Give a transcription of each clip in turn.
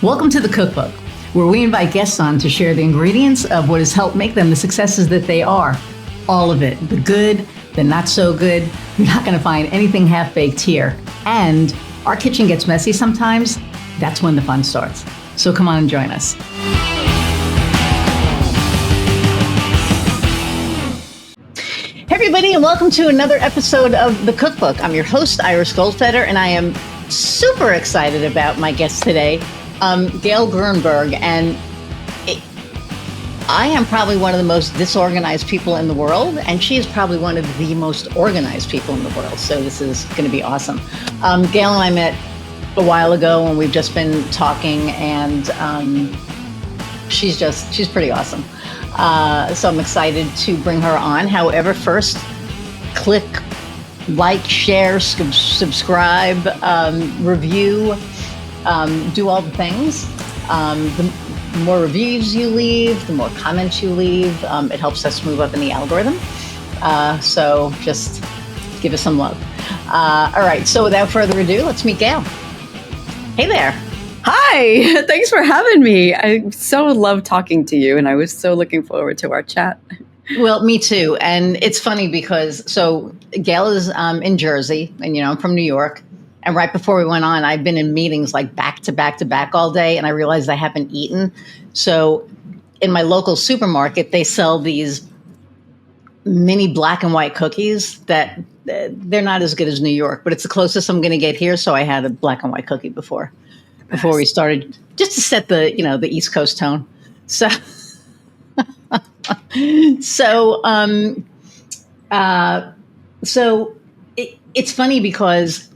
Welcome to the Cookbook, where we invite guests on to share the ingredients of what has helped make them the successes that they are. All of it, the good, the not so good. You're not going to find anything half-baked here. And our kitchen gets messy sometimes. That's when the fun starts. So come on and join us. Hey everybody, and welcome to another episode of the Cookbook. I'm your host, Iris Goldfeder, and I am super excited about my guest today, Gayle Gruenberg. And I am probably one of the most disorganized people in the world, and she is probably one of the most organized people in the world. So this is going to be awesome. Gayle and I met a while ago, and we've just been talking, and she's pretty awesome. So I'm excited to bring her on. However, first, click like, share, subscribe, review, do all the things. The more reviews you leave, the more comments you leave, it helps us move up in the algorithm. So just give us some love. All right, so without further ado, let's meet Gayle. Hey there. Hi, thanks for having me. I so love talking to you, and I was so looking forward to our chat. Well, me too. And it's funny because, Gayle is in Jersey, and I'm from New York. And right before we went on, I've been in meetings like back to back to back all day, and I realized I haven't eaten. So in my local supermarket, they sell these mini black and white cookies that they're not as good as New York, but it's the closest I'm going to get here. So I had a black and white cookie before we started, just to set the East Coast tone. So, it's funny because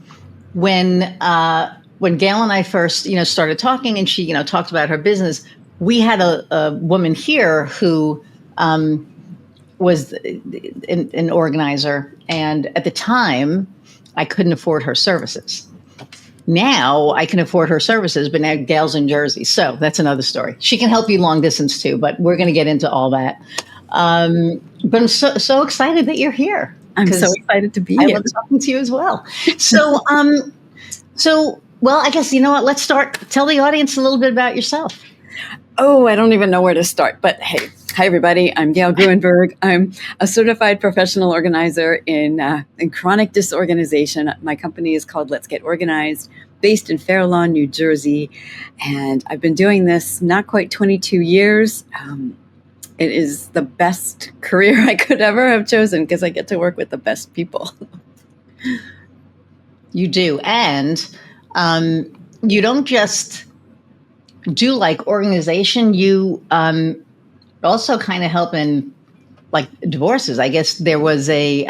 when Gayle and I first, started talking, and she, talked about her business, we had a woman here who was an organizer, and at the time, I couldn't afford her services. Now I can afford her services, but now Gayle's in Jersey. So that's another story. She can help you long distance too, but we're going to get into all that. But I'm so excited that you're here. I'm so excited to be here. I love talking to you as well. So, well, I guess, you know what, let's start. Tell the audience a little bit about yourself. Oh, I don't even know where to start, but hey. Hi, everybody. I'm Gayle Gruenberg. I'm a certified professional organizer in chronic disorganization. My company is called Let's Get Organized, based in Fair Lawn, New Jersey. And I've been doing this not quite 22 years. It is the best career I could ever have chosen because I get to work with the best people. You do. And you don't just do like organization. You also kind of help in like divorces. I guess there was a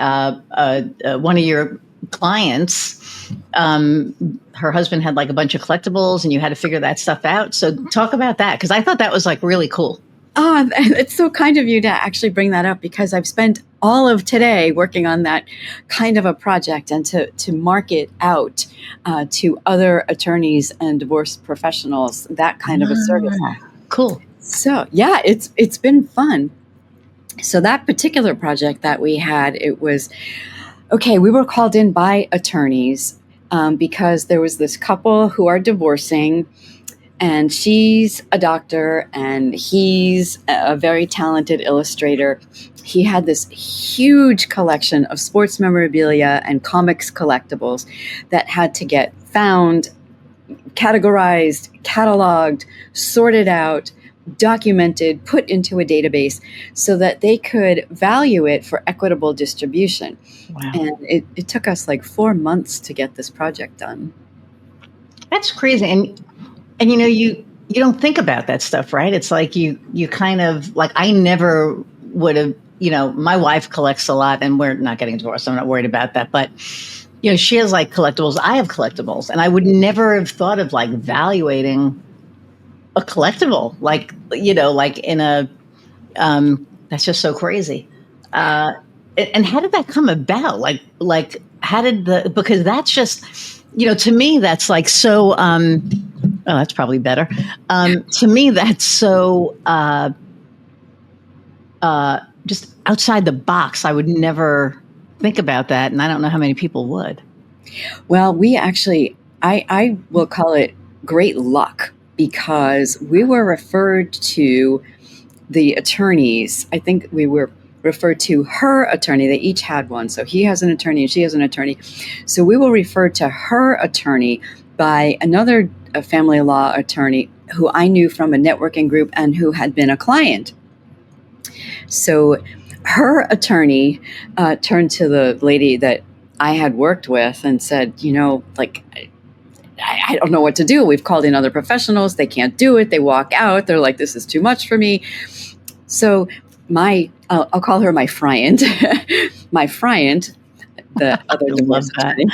one of your clients, her husband had like a bunch of collectibles, and you had to figure that stuff out. So talk about that, because I thought that was like really cool. Oh, it's so kind of you to actually bring that up, because I've spent all of today working on that kind of a project, and to market out to other attorneys and divorce professionals, that kind of a service. Cool. So yeah, it's been fun. So that particular project that we had, it was, okay, we were called in by attorneys because there was this couple who are divorcing, and she's a doctor and he's a very talented illustrator. He had this huge collection of sports memorabilia and comics collectibles that had to get found, categorized, cataloged, sorted out, documented, put into a database so that they could value it for equitable distribution. Wow. And it took us like 4 months to get this project done. That's crazy. And you don't think about that stuff, right? It's like you kind of like, I never would have, my wife collects a lot, and we're not getting divorced, so I'm not worried about that. But, she has like collectibles. I have collectibles, and I would never have thought of like valuating a collectible, like in a, that's just so crazy. And how did that come about? Like how did because that's just, to me, that's like so, oh, that's probably better. To me, that's so, just outside the box. I would never think about that. And I don't know how many people would. Well, we actually, I will call it great luck, because we were referred to the attorneys. I think we were referred to her attorney. They each had one. So he has an attorney and she has an attorney. So we were referred to her attorney by another family law attorney who I knew from a networking group and who had been a client. So her attorney turned to the lady that I had worked with and said, I don't know what to do. We've called in other professionals. They can't do it. They walk out. They're like, this is too much for me. So I'll call her my friend, my friend, the other divorce attorney,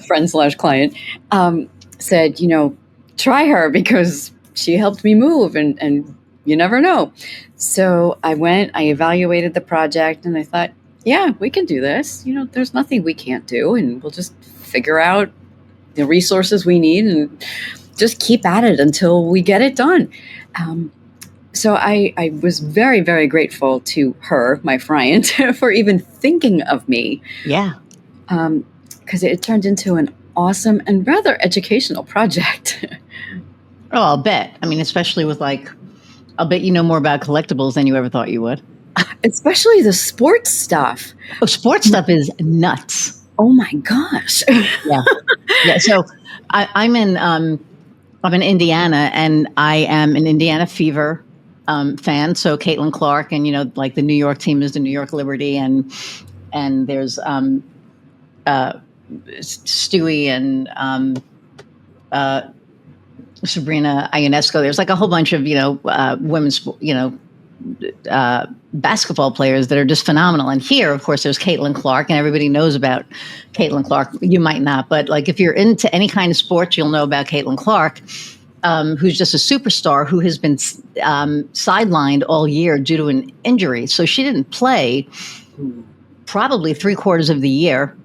friend/client, said, try her because she helped me move and you never know. So I went, I evaluated the project and I thought, yeah, we can do this. There's nothing we can't do and we'll just figure out the resources we need and just keep at it until we get it done. So I was very, very grateful to her, my friend, for even thinking of me. Yeah. Because it turned into an awesome and rather educational project. Oh, I'll bet. I mean, especially with I'll bet you know more about collectibles than you ever thought you would. Especially the sports stuff. Oh, sports stuff is nuts. Oh my gosh. Yeah. Yeah. So I'm in Indiana and I am an Indiana Fever fan. So Caitlin Clark and, the New York team is the New York Liberty and there's Stewie and Sabrina Ionesco. There's a whole bunch of, women's, basketball players that are just phenomenal. And here, of course, there's Caitlin Clark, and everybody knows about Caitlin Clark. You might not, but if you're into any kind of sports, you'll know about Caitlin Clark, who's just a superstar who has been sidelined all year due to an injury. So she didn't play probably 3/4 of the year.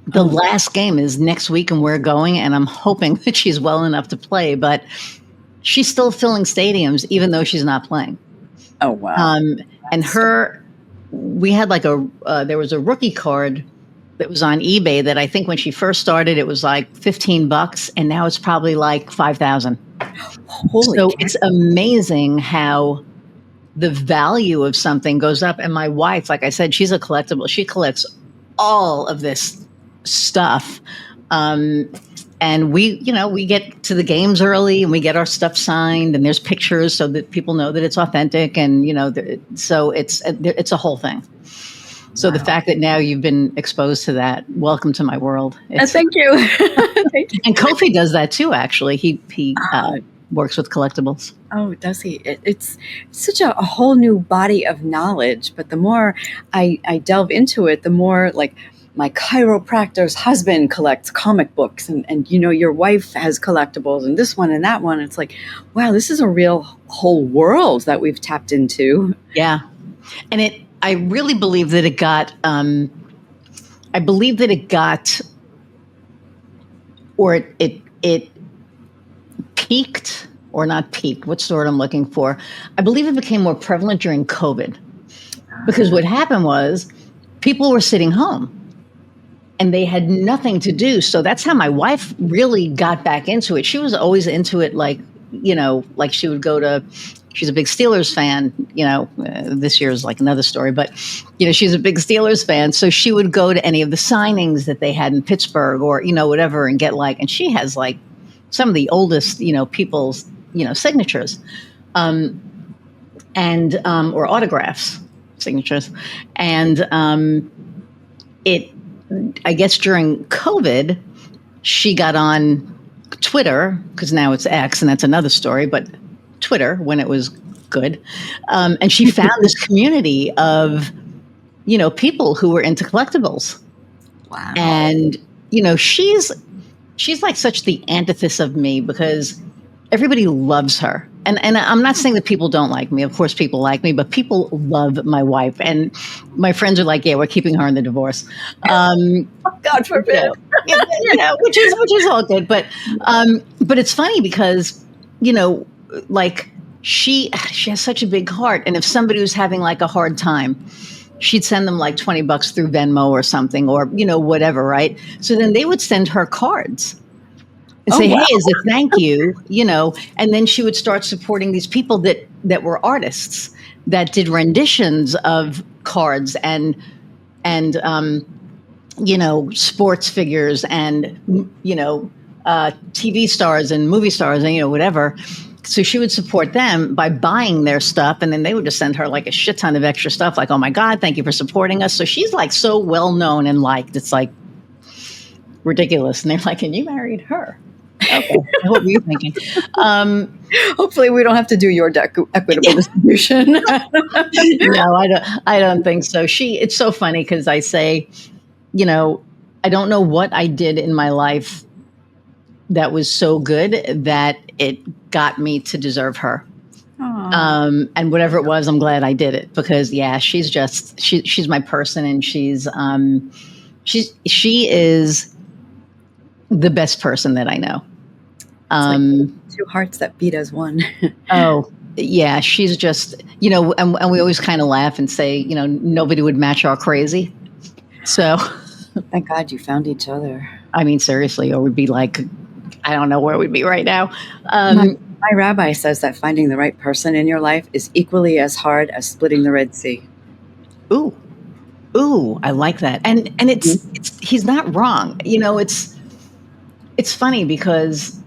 The last game is next week and we're going, and I'm hoping that she's well enough to play, but she's still filling stadiums even though she's not playing. Oh, wow. And we had there was a rookie card that was on eBay that I think when she first started, it was $15 and now it's probably $5,000. So it's amazing how the value of something goes up. And my wife, like I said, she's a collectible. She collects all of this stuff. And we get to the games early and we get our stuff signed and there's pictures so that people know that it's authentic. And, so it's a whole thing. So The fact that now you've been exposed to that, welcome to my world. Thank you. Thank you. And Kofi does that too, actually. He works with collectibles. Oh, does he? It's such a whole new body of knowledge. But the more I delve into it, the more my chiropractor's husband collects comic books and your wife has collectibles and this one and that one. It's wow, this is a real whole world that we've tapped into. Yeah. And I really believe that it got, or it peaked or not peaked. What's the word I'm looking for? I believe it became more prevalent during COVID because what happened was people were sitting home. And they had nothing to do. So that's how my wife really got back into it. She was always into it, she would go to, she's a big Steelers fan, this year is another story, but, she's a big Steelers fan. So she would go to any of the signings that they had in Pittsburgh or, whatever and get and she has some of the oldest, people's, signatures or autographs, signatures. And I guess during COVID, she got on Twitter, because now it's X, and that's another story, but Twitter, when it was good. And she found this community of, people who were into collectibles. Wow. And, she's such the antithesis of me because everybody loves her. And I'm not saying that people don't like me. Of course, people like me, but people love my wife. And my friends are yeah, we're keeping her in the divorce. God forbid. Which is all good. But it's funny because, she has such a big heart. And if somebody was having a hard time, she'd send them $20 through Venmo or something or, whatever, right? So then they would send her cards. and Oh, say, wow. hey, as a thank you, and then she would start supporting these people that were artists that did renditions of cards and sports figures and TV stars and movie stars and whatever. So she would support them by buying their stuff, and then they would just send her like a shit ton of extra stuff, like, "Oh my God, thank you for supporting us." So she's like so well known and liked. It's like ridiculous. And they're like, "And you married her?" Okay, what were you thinking? Hopefully, we don't have to do your equitable distribution. No, I don't. I don't think so. It's so funny because I say, I don't know what I did in my life that was so good that it got me to deserve her. And whatever it was, I'm glad I did it because she's my person, and she is the best person that I know. Like two hearts that beat as one. Oh yeah, she's just, and we always kind of laugh and say, nobody would match our crazy. So thank God you found each other. I mean, seriously, or we'd be like, I don't know where we'd be right now. My rabbi says that finding the right person in your life is equally as hard as splitting the Red Sea. Ooh, I like that. And it's he's not wrong. It's funny because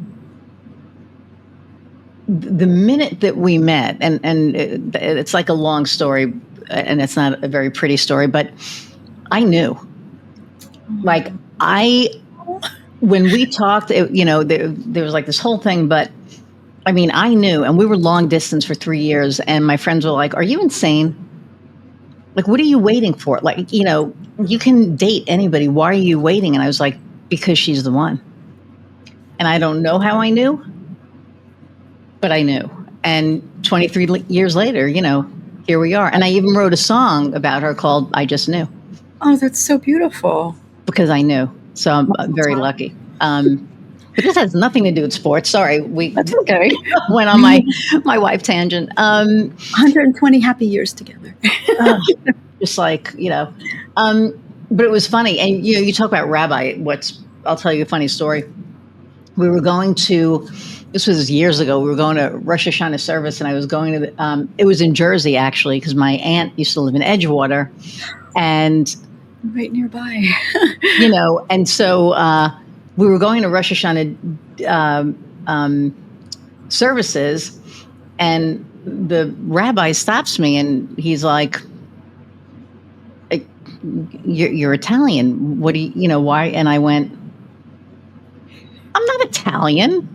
the minute that we met, and it's like a long story, and it's not a very pretty story, but I knew, like when we talked, there was like this whole thing, but I mean, I knew, and we were long distance for 3 years, and my friends were like, "Are you insane? Like, what are you waiting for? Like, you can date anybody. Why are you waiting?" And I was like, "Because she's the one." And I don't know how I knew, but I knew. And 23 years later, here we are. And I even wrote a song about her called "I Just Knew." Oh, that's so beautiful. Because I knew. So I'm very lucky. But this has nothing to do with sports. Sorry, That's okay. Went on my wife tangent. 120 happy years together. Just like, but it was funny. And, you talk about rabbi. I'll tell you a funny story. We were going to, this was years ago, we were going to Rosh Hashanah service, and I was going to, it was in Jersey, actually, because my aunt used to live in Edgewater. And right nearby. And so we were going to Rosh Hashanah services, and the rabbi stops me, and he's like, "You're Italian. What do why?" And I went, "I'm not Italian."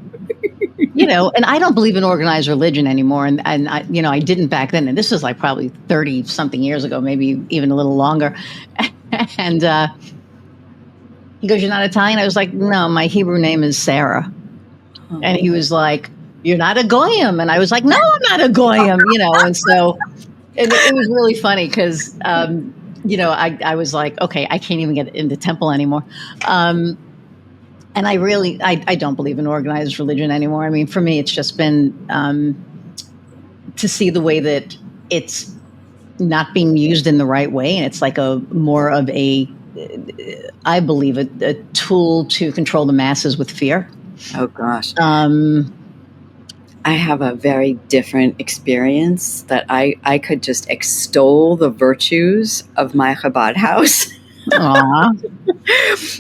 And I don't believe in organized religion anymore. And I didn't back then. And this was like probably 30 something years ago, maybe even a little longer. And he goes, "You're not Italian?" I was like, "No, my Hebrew name is Sarah." Oh. And he was like, "You're not a goyim." And I was like, "No, I'm not a goyim," and so it was really funny because, I was like, okay, I can't even get into temple anymore. And I don't believe in organized religion anymore. I mean, for me, it's just been to see the way that it's not being used in the right way. And it's like more of I believe, a tool to control the masses with fear. Oh, gosh. I have a very different experience that I could just extol the virtues of my Chabad house.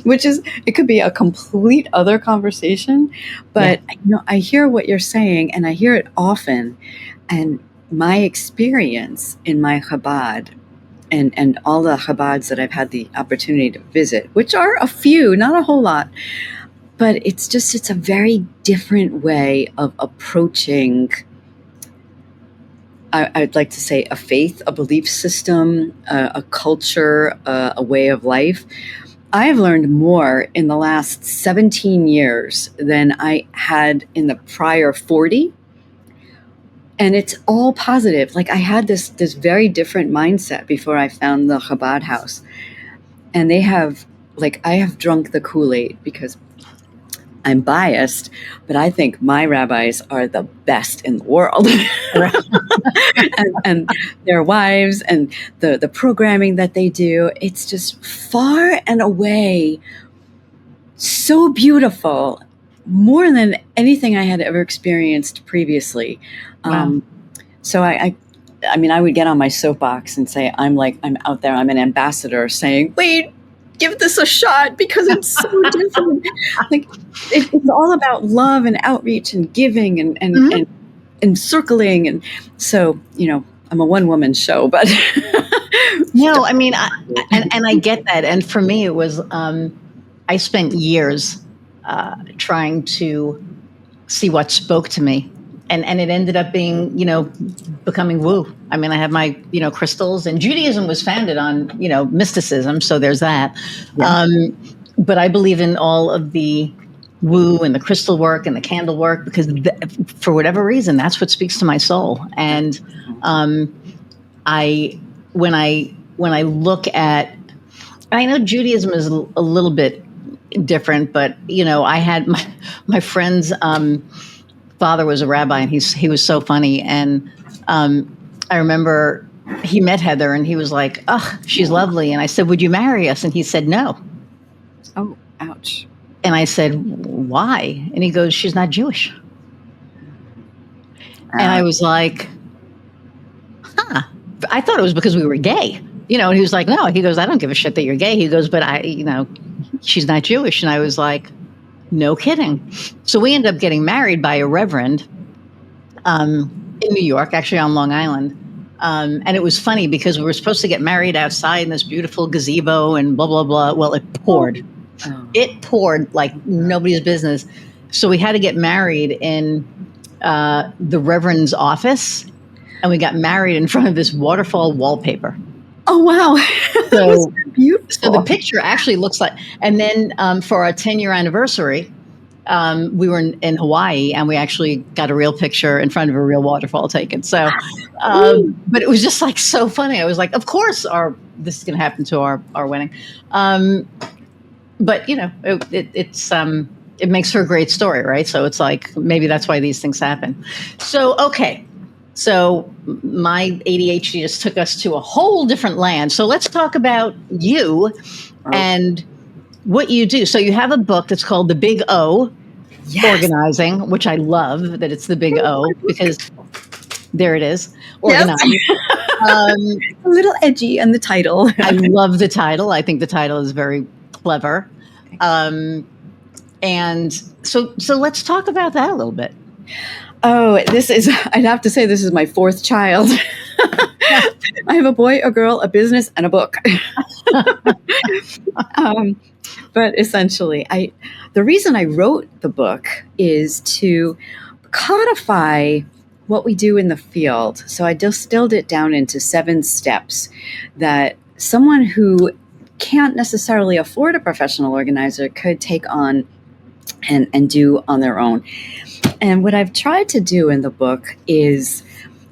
Which is, it could be a complete other conversation, but I hear what you're saying, and I hear it often. And my experience in my Chabad and all the Chabads that I've had the opportunity to visit, which are a few, not a whole lot, but it's a very different way of approaching, I'd like to say, a faith, a belief system, a culture, a way of life. I have learned more in the last 17 years than I had in the prior 40. And it's all positive. Like, I had this very different mindset before I found the Chabad house. And I have drunk the Kool-Aid because I'm biased, but I think my rabbis are the best in the world. and their wives and the programming that they do, it's just far and away so beautiful. more than anything I had ever experienced previously. Wow. So I mean, I would get on my soapbox and say, I'm out there, I'm an ambassador saying, wait, give this a shot because it's so different. Like it's all about love and outreach and giving and circling. And so, I'm a one-woman show, but No, I mean, and I get that. And for me, it was, I spent years trying to see what spoke to me. And it ended up being, becoming woo. I mean, I have my, crystals, and Judaism was founded on, mysticism. So there's that. Yeah. But I believe in all of the woo and the crystal work and the candle work because for whatever reason, that's what speaks to my soul. And when I look at, I know Judaism is a little bit different, but I had my friend's father was a rabbi, and he was so funny. And I remember he met Heather, and he was like, "Oh, she's lovely." And I said, "Would you marry us?" And he said, "No." Oh, ouch. And I said, "Why?" And he goes, "She's not Jewish." And I was like, "Huh." I thought it was because we were gay, And he was like, "No." He goes, "I don't give a shit that you're gay." He goes, "But she's not Jewish." And I was like, no kidding. So we ended up getting married by a reverend in New York, actually on Long Island. And it was funny because we were supposed to get married outside in this beautiful gazebo and blah, blah, blah. Well, it poured. Oh. It poured like nobody's business. So we had to get married in the reverend's office. And we got married in front of this waterfall wallpaper. Oh, wow. So beautiful. So the picture actually looks like, and then for our 10-year anniversary, we were in Hawaii, and we actually got a real picture in front of a real waterfall taken. So, but it was just like so funny. I was like, of course, this is going to happen to our wedding. But it makes for a great story, right? So it's like maybe that's why these things happen. So okay. So my ADHD just took us to a whole different land. So let's talk about you and what you do. So you have a book that's called The Big O, yes. Organizing, which I love that it's the Big O because there it is. Organizing. Yes. A little edgy in the title. I love the title. I think the title is very clever. And so let's talk about that a little bit. Oh, I'd have to say this is my fourth child. I have a boy, a girl, a business, and a book. But essentially, the reason I wrote the book is to codify what we do in the field. So I distilled it down into 7 steps that someone who can't necessarily afford a professional organizer could take on and do on their own. And what I've tried to do in the book is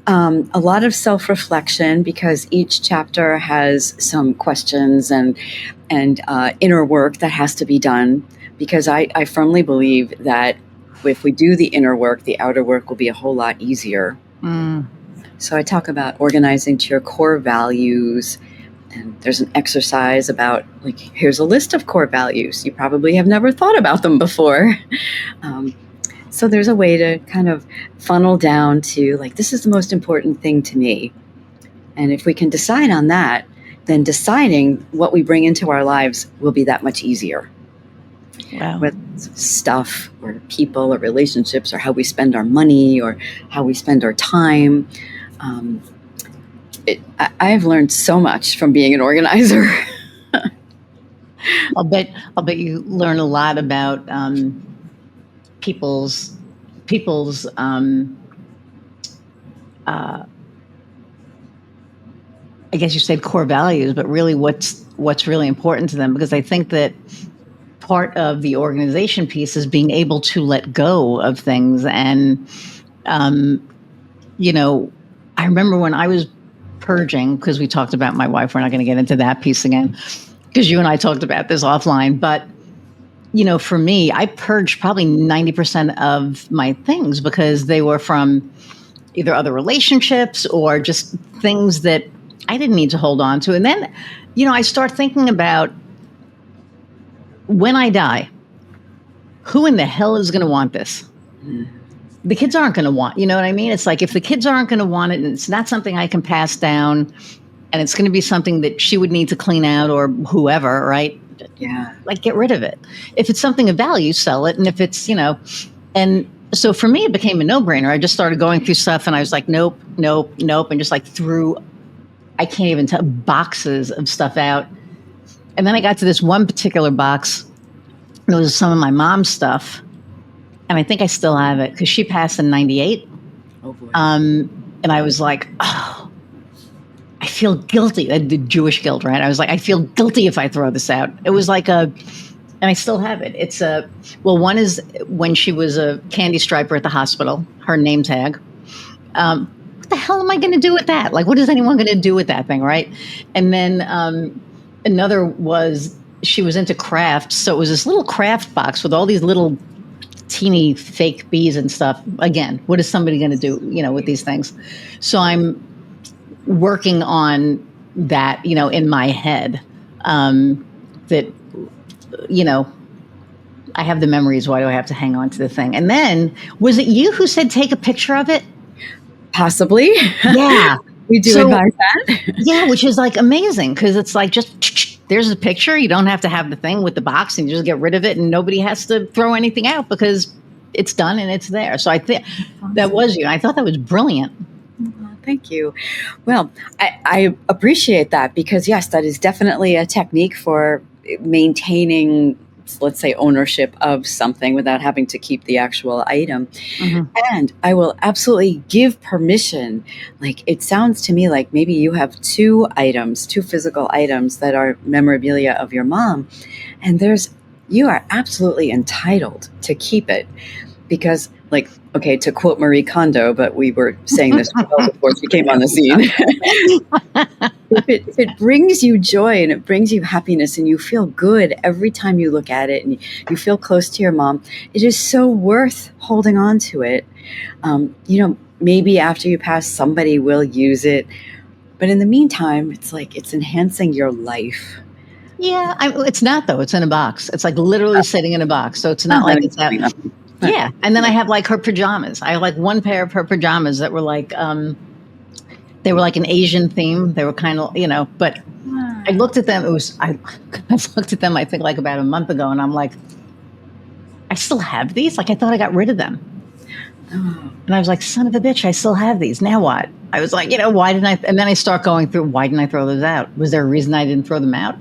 a lot of self-reflection, because each chapter has some questions and inner work that has to be done, because I firmly believe that if we do the inner work, the outer work will be a whole lot easier. So I talk about organizing to your core values. And there's an exercise about, like, here's a list of core values. You probably have never thought about them before. So there's a way to kind of funnel down to, like, this is the most important thing to me. And if we can decide on that, then deciding what we bring into our lives will be that much easier. Wow. With stuff or people or relationships or how we spend our money or how we spend our time. I have learned so much from being an organizer. I'll bet you learn a lot about people's I guess you said core values, but really what's really important to them, because I think that part of the organization piece is being able to let go of things. And I remember when I was purging, because we talked about my wife, we're not going to get into that piece again, because you and I talked about this offline, but for me, I purged probably 90% of my things because they were from either other relationships or just things that I didn't need to hold on to. And then, I start thinking about when I die, who in the hell is going to want this? The kids aren't going to want, you know what I mean? It's like, if the kids aren't going to want it and it's not something I can pass down and it's going to be something that she would need to clean out or whoever, right? Yeah. Like, get rid of it. If it's something of value, sell it. And if it's, and so for me, it became a no-brainer. I just started going through stuff and I was like, nope, nope, nope. And just like threw, I can't even tell, boxes of stuff out. And then I got to this one particular box. It was some of my mom's stuff. And I think I still have it because she passed in 98. Oh boy. And I was like, oh, I feel guilty. The Jewish guilt, right? I was like, I feel guilty if I throw this out. It was like and I still have it. It's one is when she was a candy striper at the hospital, her name tag. What the hell am I going to do with that? Like, what is anyone going to do with that thing, right? And then another was she was into crafts. So it was this little craft box with all these little teeny fake bees and stuff. Again, what is somebody going to do, with these things? So I'm working on that, in my head, that, I have the memories. Why do I have to hang on to the thing? And then, was it you who said take a picture of it? Possibly. Yeah. We do advise that. Yeah, which is like amazing because it's like just there's a picture. You don't have to have the thing with the box and you just get rid of it and nobody has to throw anything out because it's done and it's there. So I think that was you. I thought that was brilliant. Thank you. Well, I appreciate that because, yes, that is definitely a technique for maintaining, let's say, ownership of something without having to keep the actual item. Mm-hmm. And I will absolutely give permission. Like, it sounds to me like maybe you have two physical items that are memorabilia of your mom. And you are absolutely entitled to keep it because, like, okay, to quote Marie Kondo, but we were saying this before she came on the scene. If it brings you joy and it brings you happiness and you feel good every time you look at it and you feel close to your mom, it is so worth holding on to it. Maybe after you pass, somebody will use it. But in the meantime, it's like it's enhancing your life. Yeah, it's not, though. It's in a box. It's like literally sitting in a box. So it's not like it's out. Yeah. And then I have like her pajamas. I have like one pair of her pajamas that were like, they were like an Asian theme. They were kind of, but I looked at them. I looked at them, I think like about a month ago. And I'm like, I still have these. Like, I thought I got rid of them. Oh. And I was like, son of a bitch, I still have these. Now what? I was like, why didn't I? And then I start going through, why didn't I throw those out? Was there a reason I didn't throw them out?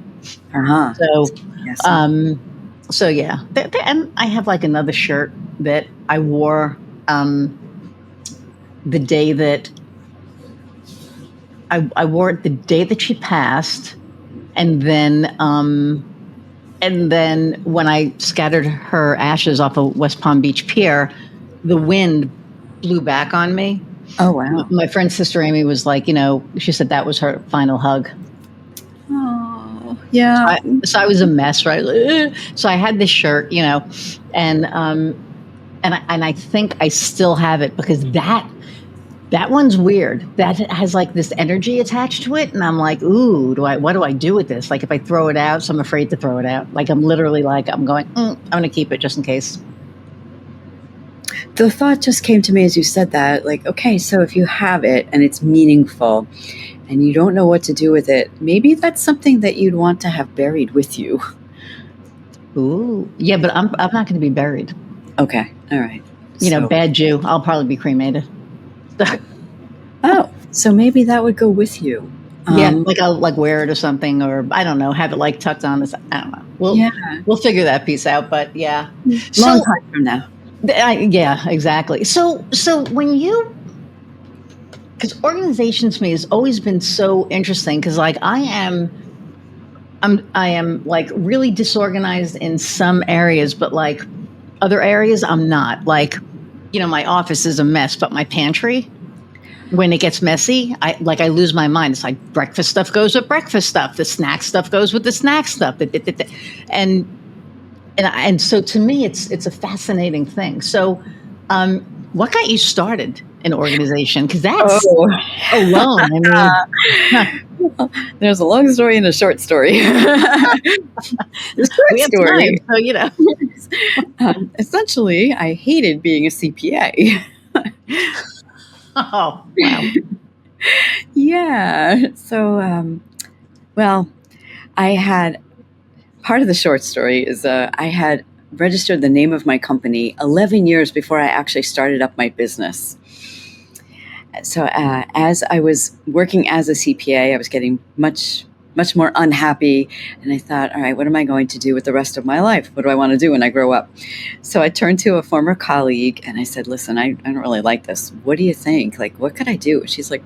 Uh-huh. So, yes. So yeah, and I have like another shirt that I wore the day that I wore it the day that she passed, and then when I scattered her ashes off of West Palm Beach Pier, the wind blew back on me. Oh wow! My friend's sister Amy was like, she said that was her final hug. Yeah. So I was a mess, right? So I had this shirt, and I think I still have it because that one's weird. That has like this energy attached to it, and I'm like, ooh, what do I do with this? Like, if I throw it out, so I'm afraid to throw it out. Like, I'm literally like, I'm going, I'm going to keep it just in case. The thought just came to me as you said that, like, okay, so if you have it and it's meaningful, and you don't know what to do with it, maybe that's something that you'd want to have buried with you. Ooh, yeah, but I'm not going to be buried. Okay, all right. Bad Jew. I'll probably be cremated. Oh, so maybe that would go with you. Yeah, like I'll like wear it or something, or I don't know, have it like tucked on. I don't know. We'll figure that piece out. But yeah, long time from now. Yeah, exactly. So when you. Because organization to me has always been so interesting because like I am like really disorganized in some areas, but like other areas I'm not. Like, my office is a mess, but my pantry, when it gets messy, I lose my mind. It's like breakfast stuff goes with breakfast stuff. The snack stuff goes with the snack stuff. And so to me, it's a fascinating thing. So what got you started in organization? Because that's alone. I mean, There's a long story and a short story. The We short have story, time, so. essentially, I hated being a CPA. Oh, wow. Yeah. So, well, I had part of the short story is I had registered the name of my company 11 years before I actually started up my business. So as I was working as a CPA, I was getting much more unhappy. And I thought, all right, what am I going to do with the rest of my life? What do I want to do when I grow up? So I turned to a former colleague and I said, listen, I don't really like this. What do you think? Like, what could I do? She's like,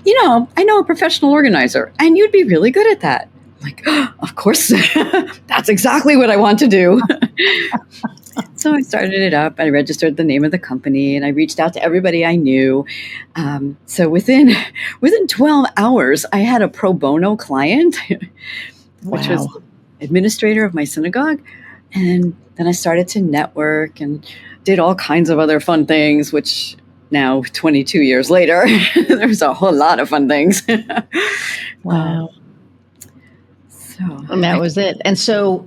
I know a professional organizer and you'd be really good at that. I'm like, oh, of course, that's exactly what I want to do. So I started it up. I registered the name of the company and I reached out to everybody I knew. So within 12 hours, I had a pro bono client, which was Wow. administrator of my synagogue. And then I started to network and did all kinds of other fun things, which now 22 years later, there's a whole lot of fun things. Wow. So And that was it. And so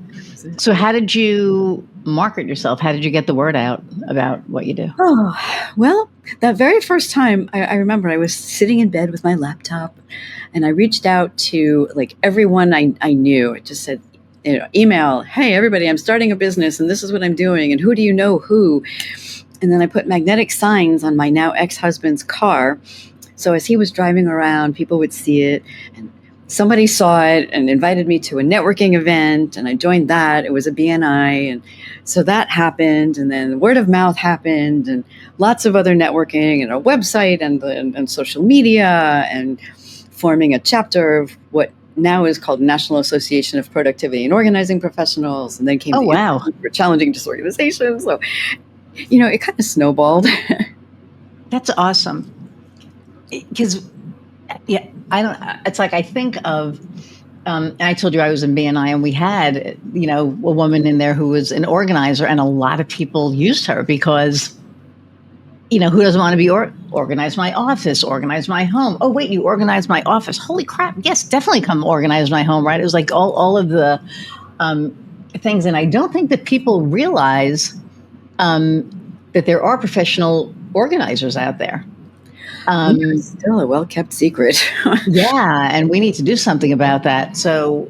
how did you market yourself? How did you get the word out about what you do? Oh, well, that very first time, I remember I was sitting in bed with my laptop and I reached out to like everyone I knew. It just said, email, hey, everybody, I'm starting a business and this is what I'm doing. And who do you know who? And then I put magnetic signs on my now ex-husband's car. So as he was driving around, people would see it and somebody saw it and invited me to a networking event and I joined that. It was a BNI. And so that happened. And then word of mouth happened and lots of other networking and a website and social media and forming a chapter of what now is called National Association of Productivity and Organizing Professionals. And then came Oh, wow. for Challenging Disorganization. So, it kind of snowballed. That's awesome. Because, yeah, it's like I think of, I told you I was in BNI and we had, a woman in there who was an organizer and a lot of people used her because, who doesn't want to be organize my office, organize my home? Oh, wait, you organize my office. Holy crap. Yes, definitely come organize my home, right? It was like all of the things. And I don't think that people realize that there are professional organizers out there. Still a well-kept secret. Yeah, and we need to do something about that. So,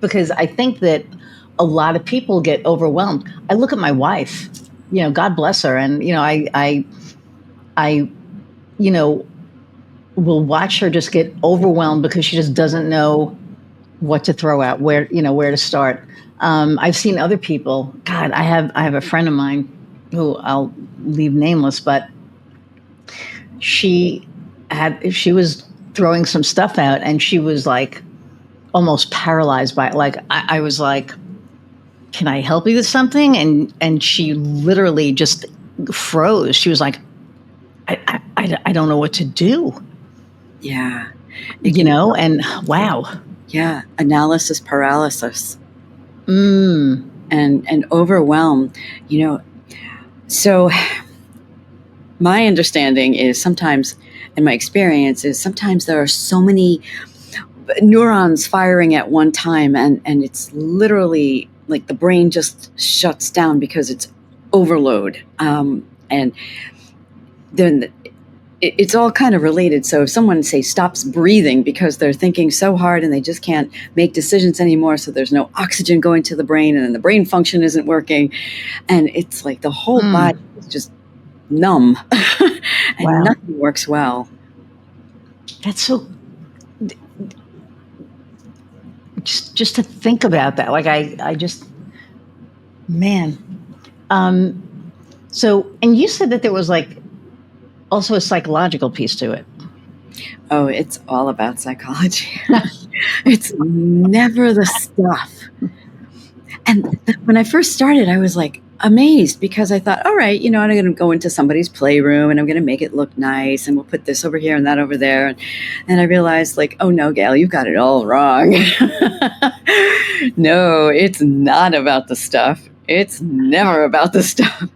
because I think that a lot of people get overwhelmed. I look at my wife, God bless her, and I will watch her just get overwhelmed because she just doesn't know what to throw out, where to start. I've seen other people. God, I have a friend of mine who I'll leave nameless, but she was throwing some stuff out and she was like almost paralyzed by it. Like I was like, can I help you with something? And she literally just froze. She was like, I don't know what to do. Yeah. And wow. Yeah. Analysis paralysis. Mm. And overwhelm, So my understanding is sometimes, and my experience is sometimes there are so many neurons firing at one time and it's literally like the brain just shuts down because it's overload. And then it's all kind of related. So if someone, say, stops breathing because they're thinking so hard and they just can't make decisions anymore, so there's no oxygen going to the brain and then the brain function isn't working. And it's like the whole body is just numb and Wow. nothing works well. That's so... Just to think about that, like I just, man. So, and you said that there was like also a psychological piece to it. Oh, it's all about psychology. It's never the stuff. And when I first started, I was like amazed because I thought, all right, I'm going to go into somebody's playroom and I'm going to make it look nice and we'll put this over here and that over there. And I realized like, oh no, Gail, you've got it all wrong. No, it's not about the stuff. It's never about the stuff.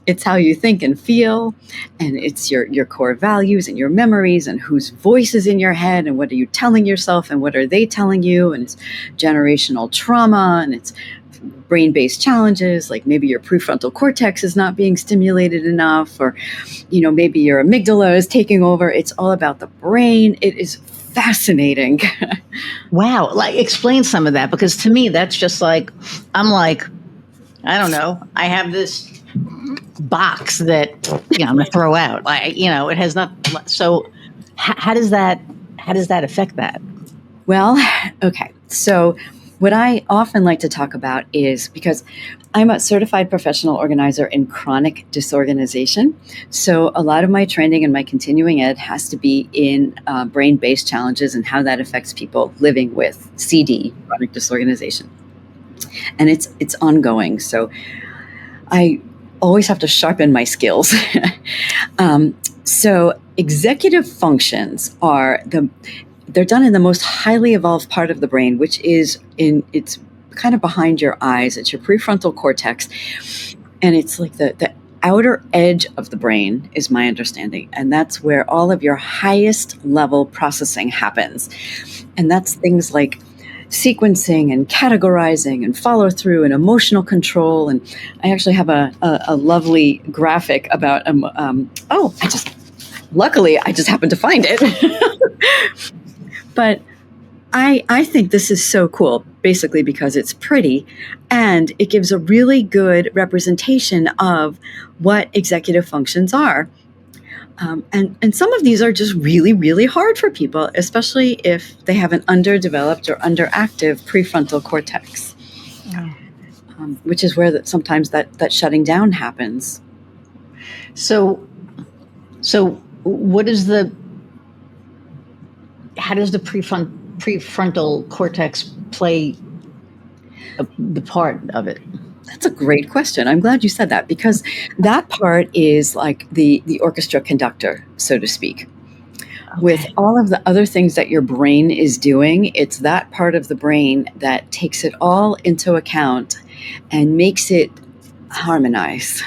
It's how you think and feel, and it's your core values and your memories and whose voice is in your head and what are you telling yourself and what are they telling you, and it's generational trauma, and it's brain-based challenges, like maybe your prefrontal cortex is not being stimulated enough, or maybe your amygdala is taking over. It's all about the brain. It is fascinating. Wow. Like, explain some of that, because to me, that's just like, I'm like, I don't know. I have this box that, I'm going to throw out. Like, it has not. So how does that affect that? Well, okay. So what I often like to talk about is, because I'm a certified professional organizer in chronic disorganization. So a lot of my training and my continuing ed has to be in brain-based challenges and how that affects people living with CD, chronic disorganization. And it's ongoing. So I always have to sharpen my skills. So executive functions they're done in the most highly evolved part of the brain, which is it's kind of behind your eyes. It's your prefrontal cortex. And it's like the outer edge of the brain, is my understanding. And that's where all of your highest level processing happens. And that's things like sequencing and categorizing and follow through and emotional control. And I actually have a lovely graphic about, luckily I just happened to find it. But I think this is so cool, basically because it's pretty and it gives a really good representation of what executive functions are. And some of these are just really, really hard for people, especially if they have an underdeveloped or underactive prefrontal cortex, which is where sometimes that shutting down happens. So how does the prefrontal cortex play the part of it? That's a great question. I'm glad you said that, because that part is like the orchestra conductor, so to speak. Okay. With all of the other things that your brain is doing, it's that part of the brain that takes it all into account and makes it harmonize.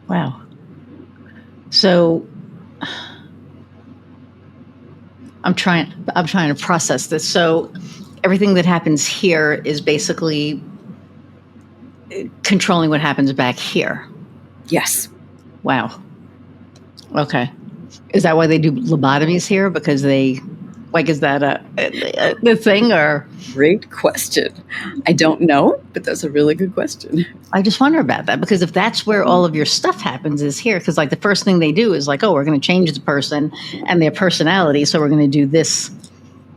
Wow. So I'm trying to process this. So everything that happens here is basically controlling what happens back here. Yes. Wow. Okay. Is that why they do lobotomies here? Because is that the thing, or? Great question. I don't know, but that's a really good question. I just wonder about that, because if that's where all of your stuff happens, is here, because like the first thing they do is like, oh, we're going to change the person and their personality, so we're going to do this,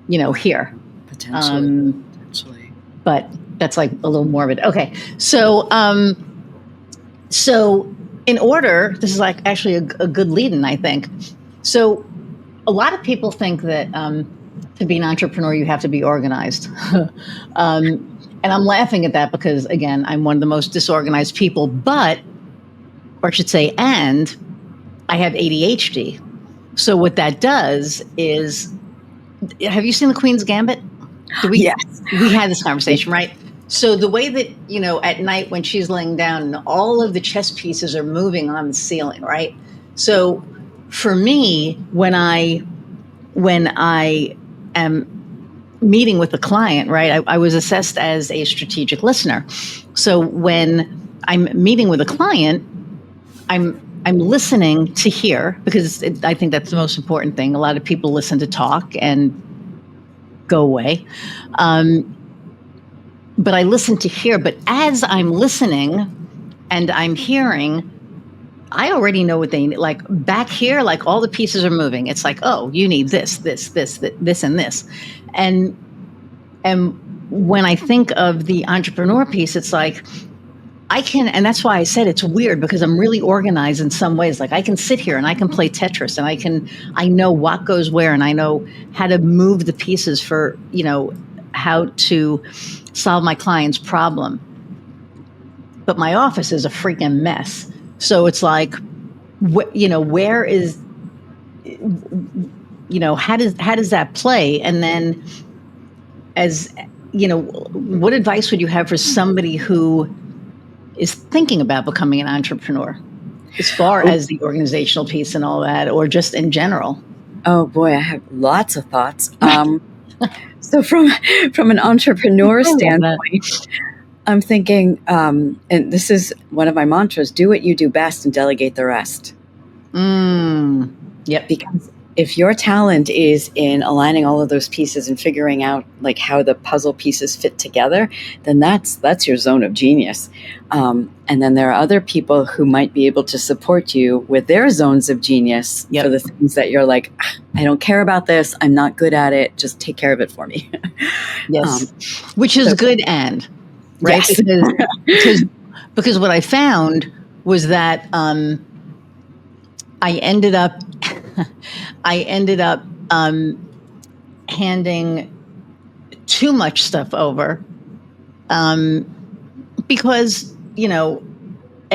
here. Potentially. But that's like a little morbid. Okay, so in order, this is like actually a good lead-in, I think. So a lot of people think that to be an entrepreneur, you have to be organized. And I'm laughing at that because, again, I'm one of the most disorganized people, or I should say, and I have ADHD. So what that does is, have you seen The Queen's Gambit? Yes. We had this conversation, right? So the way that, at night when she's laying down and all of the chess pieces are moving on the ceiling, right? So for me, when I am meeting with a client, right, I was assessed as a strategic listener. So when I'm meeting with a client, I'm listening to hear, because I think that's the most important thing. A lot of people listen to talk and go away. But I listen to hear. But as I'm listening and I'm hearing, I already know what they need. Like back here, like all the pieces are moving. It's like, oh, you need this, and this. And when I think of the entrepreneur piece, it's like, and that's why I said it's weird, because I'm really organized in some ways. Like I can sit here and I can play Tetris, and I know what goes where, and I know how to move the pieces for, how to solve my client's problem. But my office is a freaking mess. So it's like, where is, how does that play? And then what advice would you have for somebody who is thinking about becoming an entrepreneur, as far as the organizational piece and all that, or just in general? Oh boy, I have lots of thoughts. So from an entrepreneur I love that. standpoint, I'm thinking, and this is one of my mantras: do what you do best and delegate the rest. Yep. Because if your talent is in aligning all of those pieces and figuring out like how the puzzle pieces fit together, then that's your zone of genius. And then there are other people who might be able to support you with their zones of genius Yep. for the things that you're like, I don't care about this. I'm not good at it. Just take care of it for me. Yes. Which is good and right. Yes. Because what I found was that I ended up handing too much stuff over because,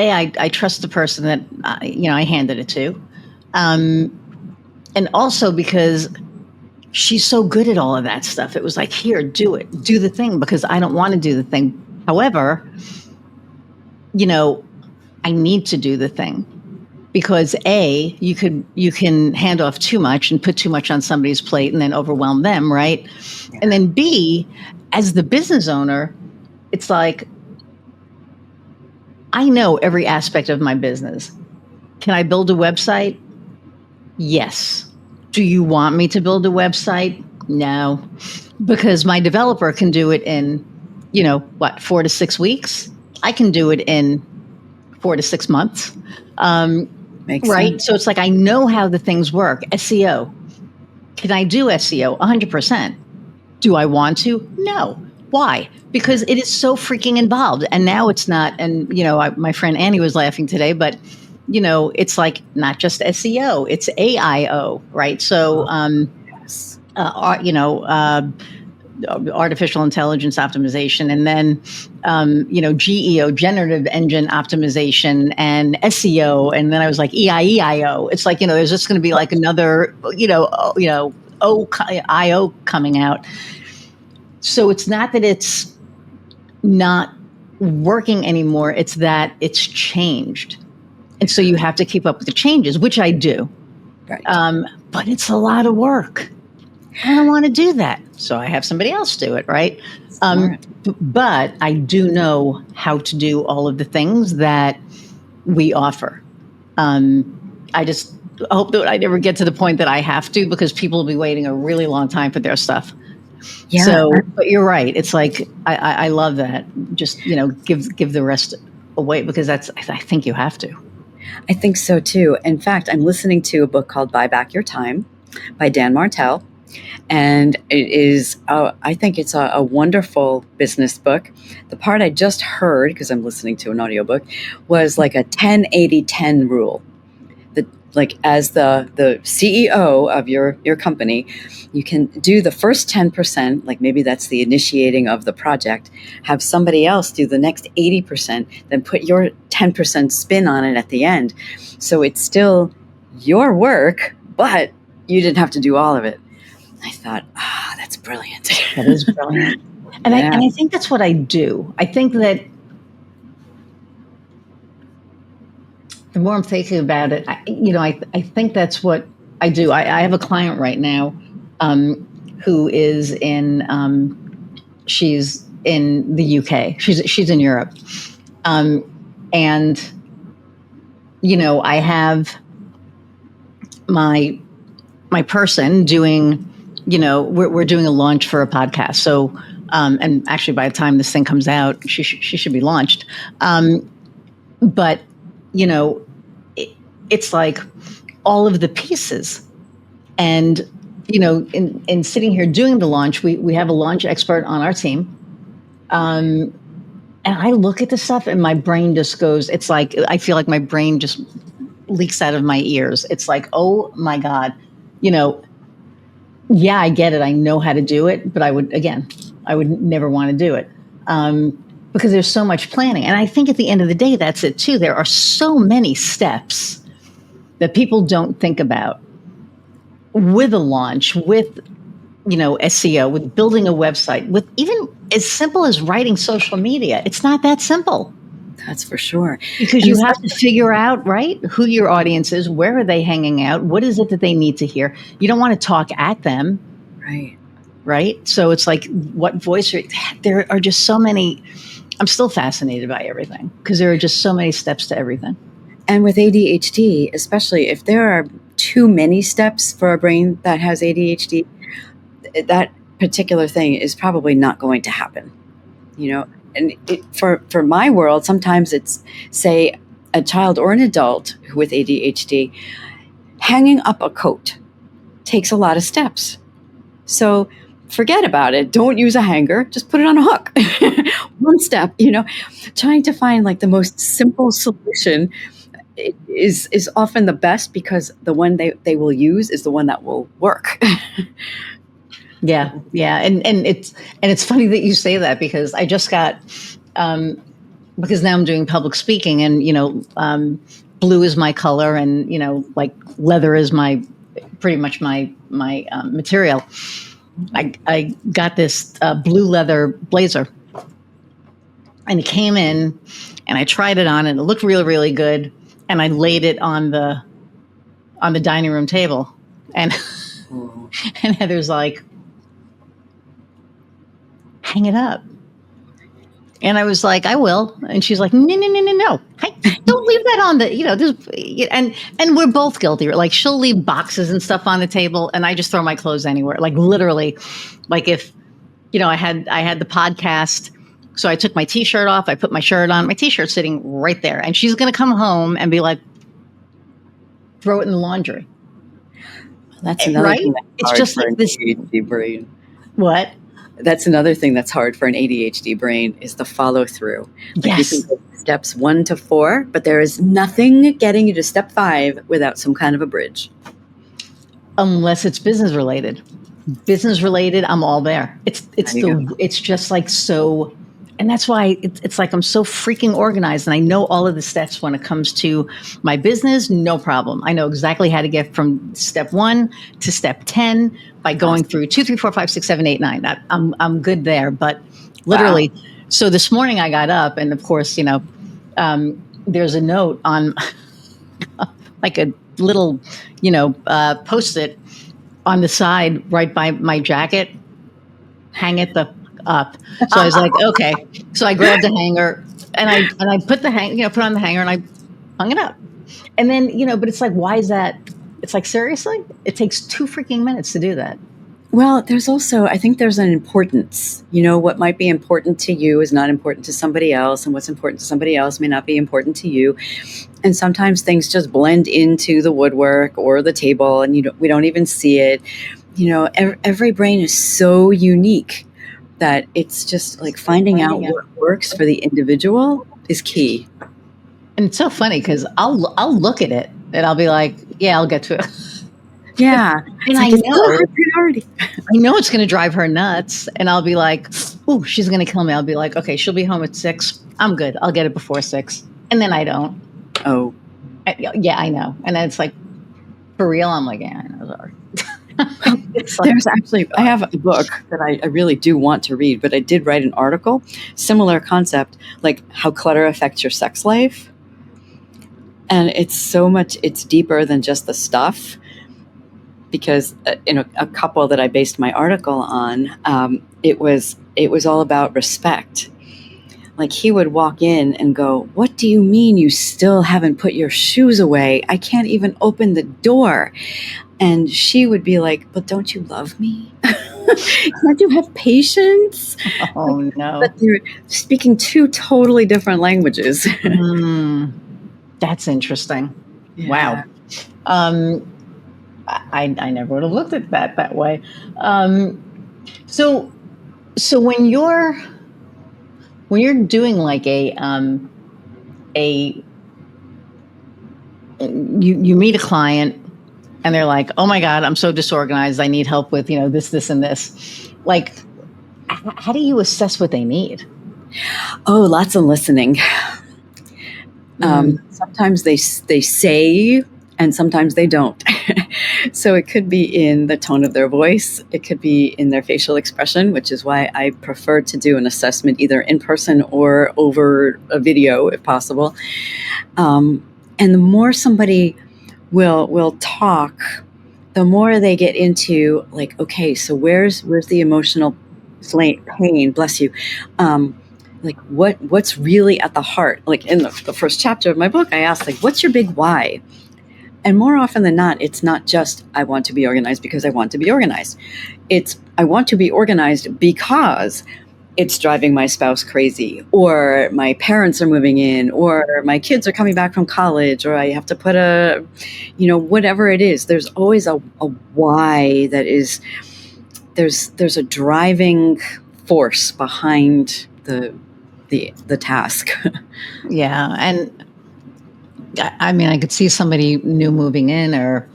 I trust the person that I handed it to, and also because she's so good at all of that stuff. It was like, here, do the thing, because I don't want to do the thing. However, I need to do the thing. Because A, you can hand off too much and put too much on somebody's plate and then overwhelm them, right? Yeah. And then B, as the business owner, it's like, I know every aspect of my business. Can I build a website? Yes. Do you want me to build a website? No. Because my developer can do it in, 4 to 6 weeks? I can do it in 4 to 6 months. Makes right. sense. So it's like, I know how the things work. SEO. Can I do SEO? 100%. Do I want to? No. Why? Because it is so freaking involved. And now it's not. And, my friend Annie was laughing today, but, it's like not just SEO, it's AIO, right? So, Yes. Artificial intelligence optimization, and then GEO, generative engine optimization, and SEO, and then I was like EIEIO. It's like, there's just going to be like another IO coming out. So it's not that it's not working anymore, it's that it's changed, and so you have to keep up with the changes, which I do. Right. But it's a lot of work. I don't want to do that. So I have somebody else do it, right? But I do know how to do all of the things that we offer. I just hope that I never get to the point that I have to, because people will be waiting a really long time for their stuff. Yeah. So, but you're right. It's like, I love that. Just, give the rest away, because I think you have to. I think so too. In fact, I'm listening to a book called Buy Back Your Time by Dan Martell. And it is, I think it's a wonderful business book. The part I just heard, because I'm listening to an audiobook, was like a 10-80-10 rule. That, like, as the CEO of your company, you can do the first 10%, like maybe that's the initiating of the project, have somebody else do the next 80%, then put your 10% spin on it at the end. So it's still your work, but you didn't have to do all of it. I thought, that's brilliant. That is brilliant. And I think that's what I do. I think that the more I'm thinking about it, I think that's what I do. I have a client right now who is she's in the UK. She's in Europe. And, I have my person doing, we're doing a launch for a podcast. So, and actually by the time this thing comes out, she should be launched. But, it's like all of the pieces. And, in sitting here doing the launch, we have a launch expert on our team. And I look at the stuff and my brain just goes, it's like, I feel like my brain just leaks out of my ears. It's like, oh my God, yeah, I get it. I know how to do it, but I would never want to do it. Because there's so much planning. And I think at the end of the day, that's it too. There are so many steps that people don't think about with a launch, with, SEO, with building a website, with even as simple as writing social media. It's not that simple. That's for sure. Because And you have to figure out, right, who your audience is, where are they hanging out, what is it that they need to hear. You don't want to talk at them, right. right? So it's like, what voice there are just so many. I'm still fascinated by everything because there are just so many steps to everything. And with ADHD, especially if there are too many steps for a brain that has ADHD, that particular thing is probably not going to happen. And for my world, sometimes it's, say, a child or an adult with ADHD, hanging up a coat takes a lot of steps. So forget about it. Don't use a hanger. Just put it on a hook. One step, trying to find like the most simple solution is often the best, because the one they will use is the one that will work. Yeah. And it's funny that you say that, because I just got, because now I'm doing public speaking, and, blue is my color, and, like leather is pretty much my material. I got this blue leather blazer, and it came in, and I tried it on, and it looked really, really good. And I laid it on the dining room table, and and Heather's like, hang it up. And I was like, I will. And she's like, no. Hey, don't leave that on the, and we're both guilty. Like, she'll leave boxes and stuff on the table, and I just throw my clothes anywhere. Like, literally, like if, I had the podcast, so I took my t-shirt off, I put my shirt on, my t-shirt's sitting right there. And she's going to come home and be like, throw it in the laundry. That's another right? thing that's it's hard just for like an this. ADHD brain. What? That's another thing that's hard for an ADHD brain, is the follow through. Yes. You can go steps 1 to 4, but there is nothing getting you to step 5 without some kind of a bridge. Unless it's business related. Business related, I'm all there. It's just like so. And that's why it's like I'm so freaking organized, and I know all of the steps when it comes to my business. No problem. I know exactly how to get from step 1 to step 10 by going through 2, 3, 4, 5, 6, 7, 8, 9. I'm good there. But literally, So this morning I got up, and of course, there's a note on like a little, Post-it on the side right by my jacket. Hang it up. So I was like, okay. So I grabbed a hanger, and I put put on the hanger, and I hung it up. And then, but it's like, why is that? It's like, seriously? It takes 2 freaking minutes to do that. Well, I think there's an importance. What might be important to you is not important to somebody else, and what's important to somebody else may not be important to you. And sometimes things just blend into the woodwork or the table, and we don't even see it. Every brain is so unique that it's just like finding out what works for the individual is key. And it's so funny because I'll look at it and I'll be like, yeah, I'll get to it. Yeah. And I know it's going to drive her nuts, and I'll be like, oh, she's going to kill me. I'll be like, okay, she'll be home at 6. I'm good. I'll get it before 6. And then I don't. Oh. Yeah, I know. And then it's like, for real? I'm like, yeah, I know. Sorry. I have a book that I really do want to read, but I did write an article, similar concept, like how clutter affects your sex life. And it's deeper than just the stuff, because a couple that I based my article on, it was all about respect. Like, he would walk in and go, "What do you mean you still haven't put your shoes away? I can't even open the door." And she would be like, "But don't you love me? Can't you have patience?" Oh, no. But they're speaking 2 totally different languages. That's interesting. Yeah. Wow. I never would have looked at that way. So when you're doing like you meet a client, and they're like, oh my God, I'm so disorganized. I need help with, this, and this. Like, how do you assess what they need? Oh, lots of listening. Sometimes they say and sometimes they don't. So it could be in the tone of their voice. It could be in their facial expression, which is why I prefer to do an assessment either in person or over a video if possible. And the more somebody will talk, the more they get into like, okay, so where's the emotional pain? Bless you. Like what's really at the heart? Like in the first chapter of my book, I asked, like, what's your big why? And more often than not, it's not just I want to be organized because I want to be organized. It's I want to be organized because it's driving my spouse crazy, or my parents are moving in, or my kids are coming back from college, or I have to put whatever it is. There's always a why that is, there's a driving force behind the task. Yeah. And I mean, I could see somebody new moving in or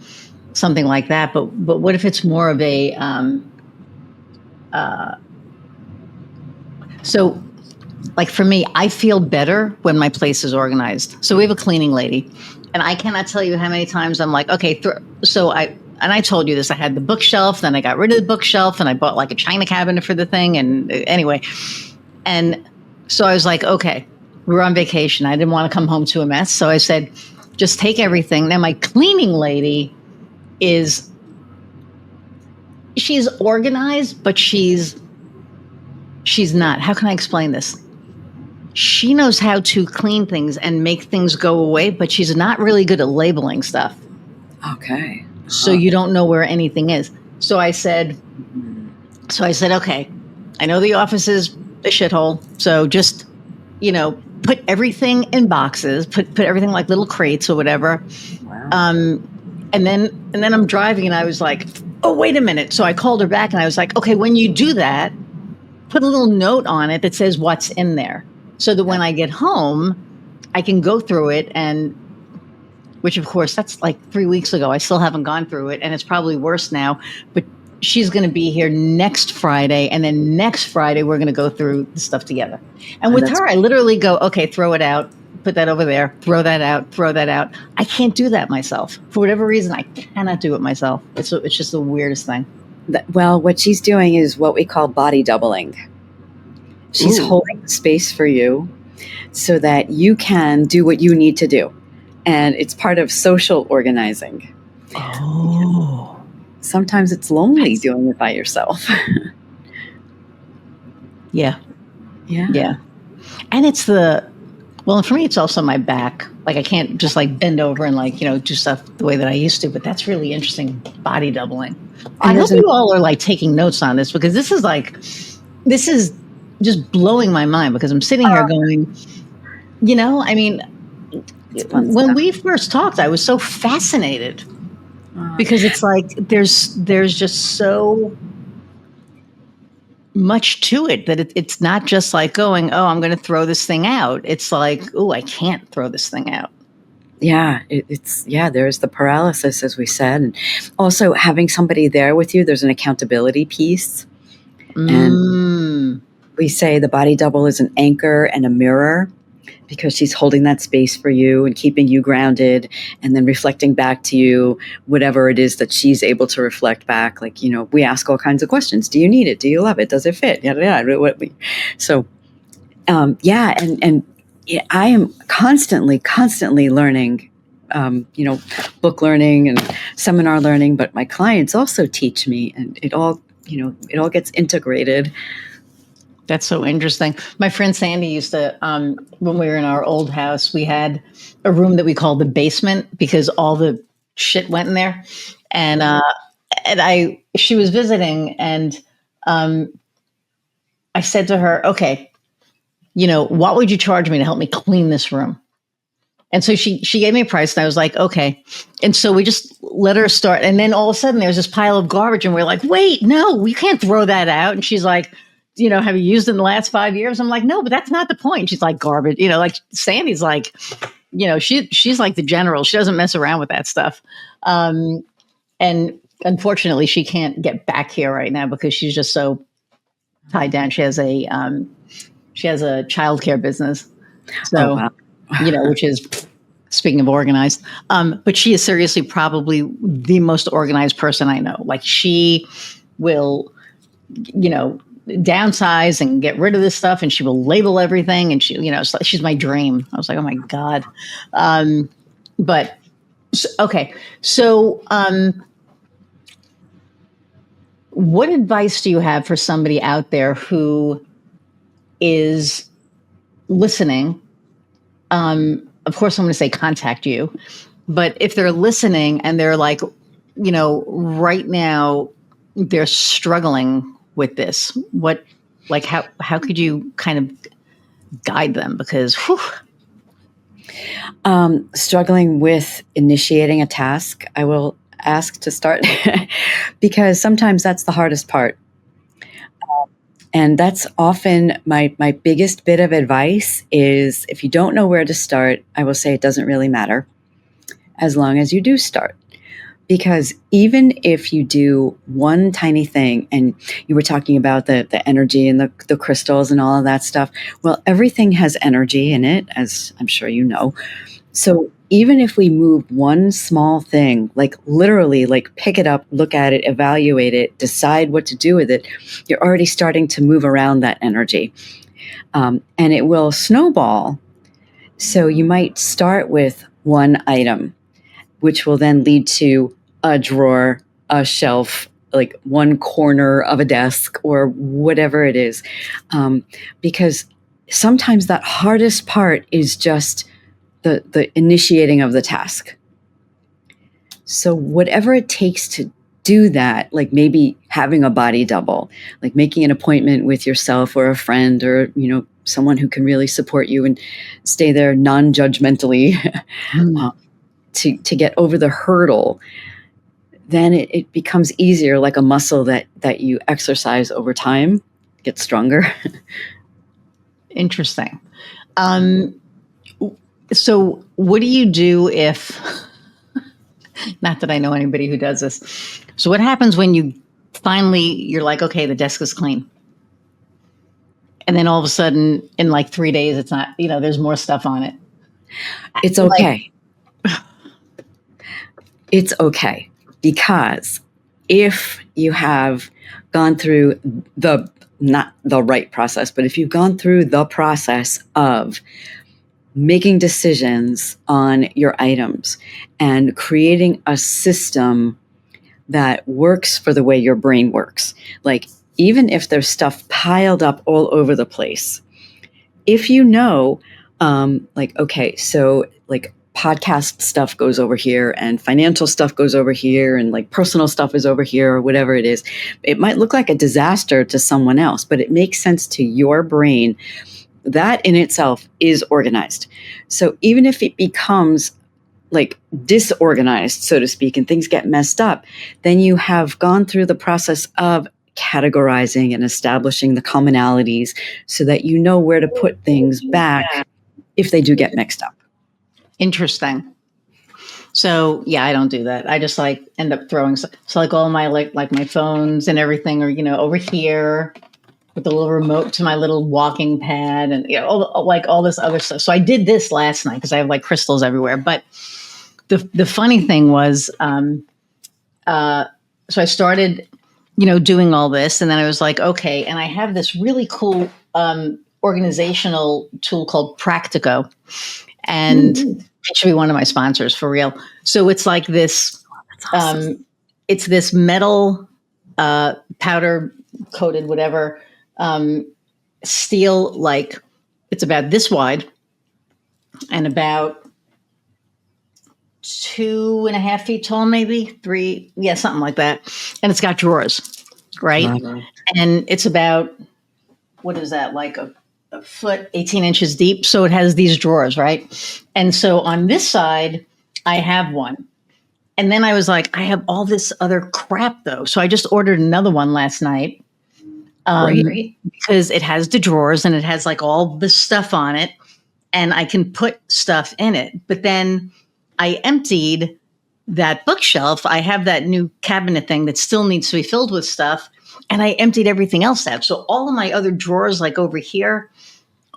something like that, but what if it's more of a, so like for me, I feel better when my place is organized. So we have a cleaning lady, and I cannot tell you how many times I'm like, okay, I told you this, I had the bookshelf, then I got rid of the bookshelf and I bought like a china cabinet for the thing. And anyway, and so I was like, okay, we were on vacation. I didn't want to come home to a mess. So I said, just take everything. Now my cleaning lady she's organized, but she's not. How can I explain this? She knows how to clean things and make things go away, but she's not really good at labeling stuff. Okay. So you don't know where anything is. So I said, okay, I know the office is a shithole. So just, put everything in boxes, put everything like little crates or whatever. Wow. And then I'm driving and I was like, oh, wait a minute. So I called her back and I was like, okay, when you do that, put a little note on it that says what's in there, so that when I get home, I can go through it. And which, of course, that's like 3 weeks ago. I still haven't gone through it, and it's probably worse now. But she's going to be here next Friday, and then next Friday we're going to go through the stuff together. And with her, I literally go, okay, throw it out, put that over there, throw that out. I can't do that myself. For whatever reason, I cannot do it myself. It's just the weirdest thing. Well, what she's doing is what we call body doubling. She's holding space for you so that you can do what you need to do. And it's part of social organizing. Oh. Sometimes it's lonely doing it by yourself. Yeah. Yeah. Yeah. And for me, it's also my back. Like I can't just like bend over and like, do stuff the way that I used to, but that's really interesting. Body doubling. I hope you all are like taking notes on this, because this is just blowing my mind, because I'm sitting here going, I mean, when we first talked, I was so fascinated because it's like, there's just so much to it that it's not just like going, oh, I'm going to throw this thing out. It's like, oh, I can't throw this thing out. Yeah, there's the paralysis, as we said. And also having somebody there with you, there's an accountability piece. And we say the body double is an anchor and a mirror, because she's holding that space for you and keeping you grounded, and then reflecting back to you whatever it is that she's able to reflect back. Like, we ask all kinds of questions. Do you need it? Do you love it? Does it fit? Yeah. So, and I am constantly learning, book learning and seminar learning, but my clients also teach me, and it all gets integrated. That's so interesting. My friend Sandy used to, when we were in our old house, we had a room that we called the basement because all the shit went in there. And she was visiting, and I said to her, okay, what would you charge me to help me clean this room? And so she gave me a price, and I was like, okay. And so we just let her start. And then all of a sudden there's this pile of garbage, and we're like, wait, no, we can't throw that out. And she's like, have you used it in the last 5 years? I'm like, no, but that's not the point. She's like, garbage, like Sandy's like, she's like the general. She doesn't mess around with that stuff. And unfortunately she can't get back here right now because she's just so tied down. She has a childcare business. So, which is Speaking of organized, but she is seriously probably the most organized person I know. Like she will, you know, downsize and get rid of this stuff, and she will label everything. And she, you know, she's my dream. I was like, oh my God. But okay. So, what advice do you have for somebody out there who is listening? Of course, I'm going to say contact you, but if they're listening and they're like, you know, right now they're struggling with this, what, like, how could you kind of guide them? Because, whew. Struggling with initiating a task, I will ask to start because sometimes that's the hardest part. And that's often my biggest bit of advice is if you don't know where to start, I will say it doesn't really matter as long as you do start. Because even if you do one tiny thing, and you were talking about the energy and the crystals and all of that stuff, well, everything has energy in it, as I'm sure you know. So even if we move one small thing, like literally, like pick it up, look at it, evaluate it, decide what to do with it, you're already starting to move around that energy. And it will snowball. So you might start with one item, which will then lead to a drawer, a shelf, like one corner of a desk or whatever it is. Because sometimes that hardest part is just the initiating of the task. So whatever it takes to do that, like maybe having a body double, like making an appointment with yourself or a friend or, you know, someone who can really support you and stay there non-judgmentally to get over the hurdle, then it becomes easier, like a muscle that you exercise over time, gets stronger. Interesting. So what do you do if, not that I know anybody who does this. So what happens when you finally, you're like, okay, the desk is clean. And then all of a sudden in like 3 days, it's not, you know, there's more stuff on it. It's okay. It's okay. Because if you have gone through not the right process, but if you've gone through the process of making decisions on your items and creating a system that works for the way your brain works, like even if there's stuff piled up all over the place, if you know, like, okay, so like podcast stuff goes over here and financial stuff goes over here and like personal stuff is over here or whatever it is, it might look like a disaster to someone else, but it makes sense to your brain. That in itself is organized. So even if it becomes like disorganized, so to speak, and things get messed up, then you have gone through the process of categorizing and establishing the commonalities so that you know where to put things back if they do get mixed up. Interesting. So yeah, I don't do that. I just like end up throwing so like all my like my phones and everything are, you know, over here with the little remote to my little walking pad and, you know, all this other stuff. So I did this last night because I have like crystals everywhere. But the funny thing was, so I started, you know, doing all this, and then I was like, okay, and I have this really cool organizational tool called Practico, and it should be one of my sponsors for real. So it's like this, awesome. It's this metal powder coated whatever steel, like it's about this wide and about 2.5 feet tall, maybe 3, yeah, something like that. And it's got drawers, right? Uh-huh. And it's about, what is that, like a foot, 18 inches deep. So it has these drawers, right? And so on this side, I have one. And then I was like, I have all this other crap though. So I just ordered another one last night. Because it has the drawers and it has like all the stuff on it and I can put stuff in it. But then I emptied that bookshelf. I have that new cabinet thing that still needs to be filled with stuff. And I emptied everything else out. So all of my other drawers, like over here,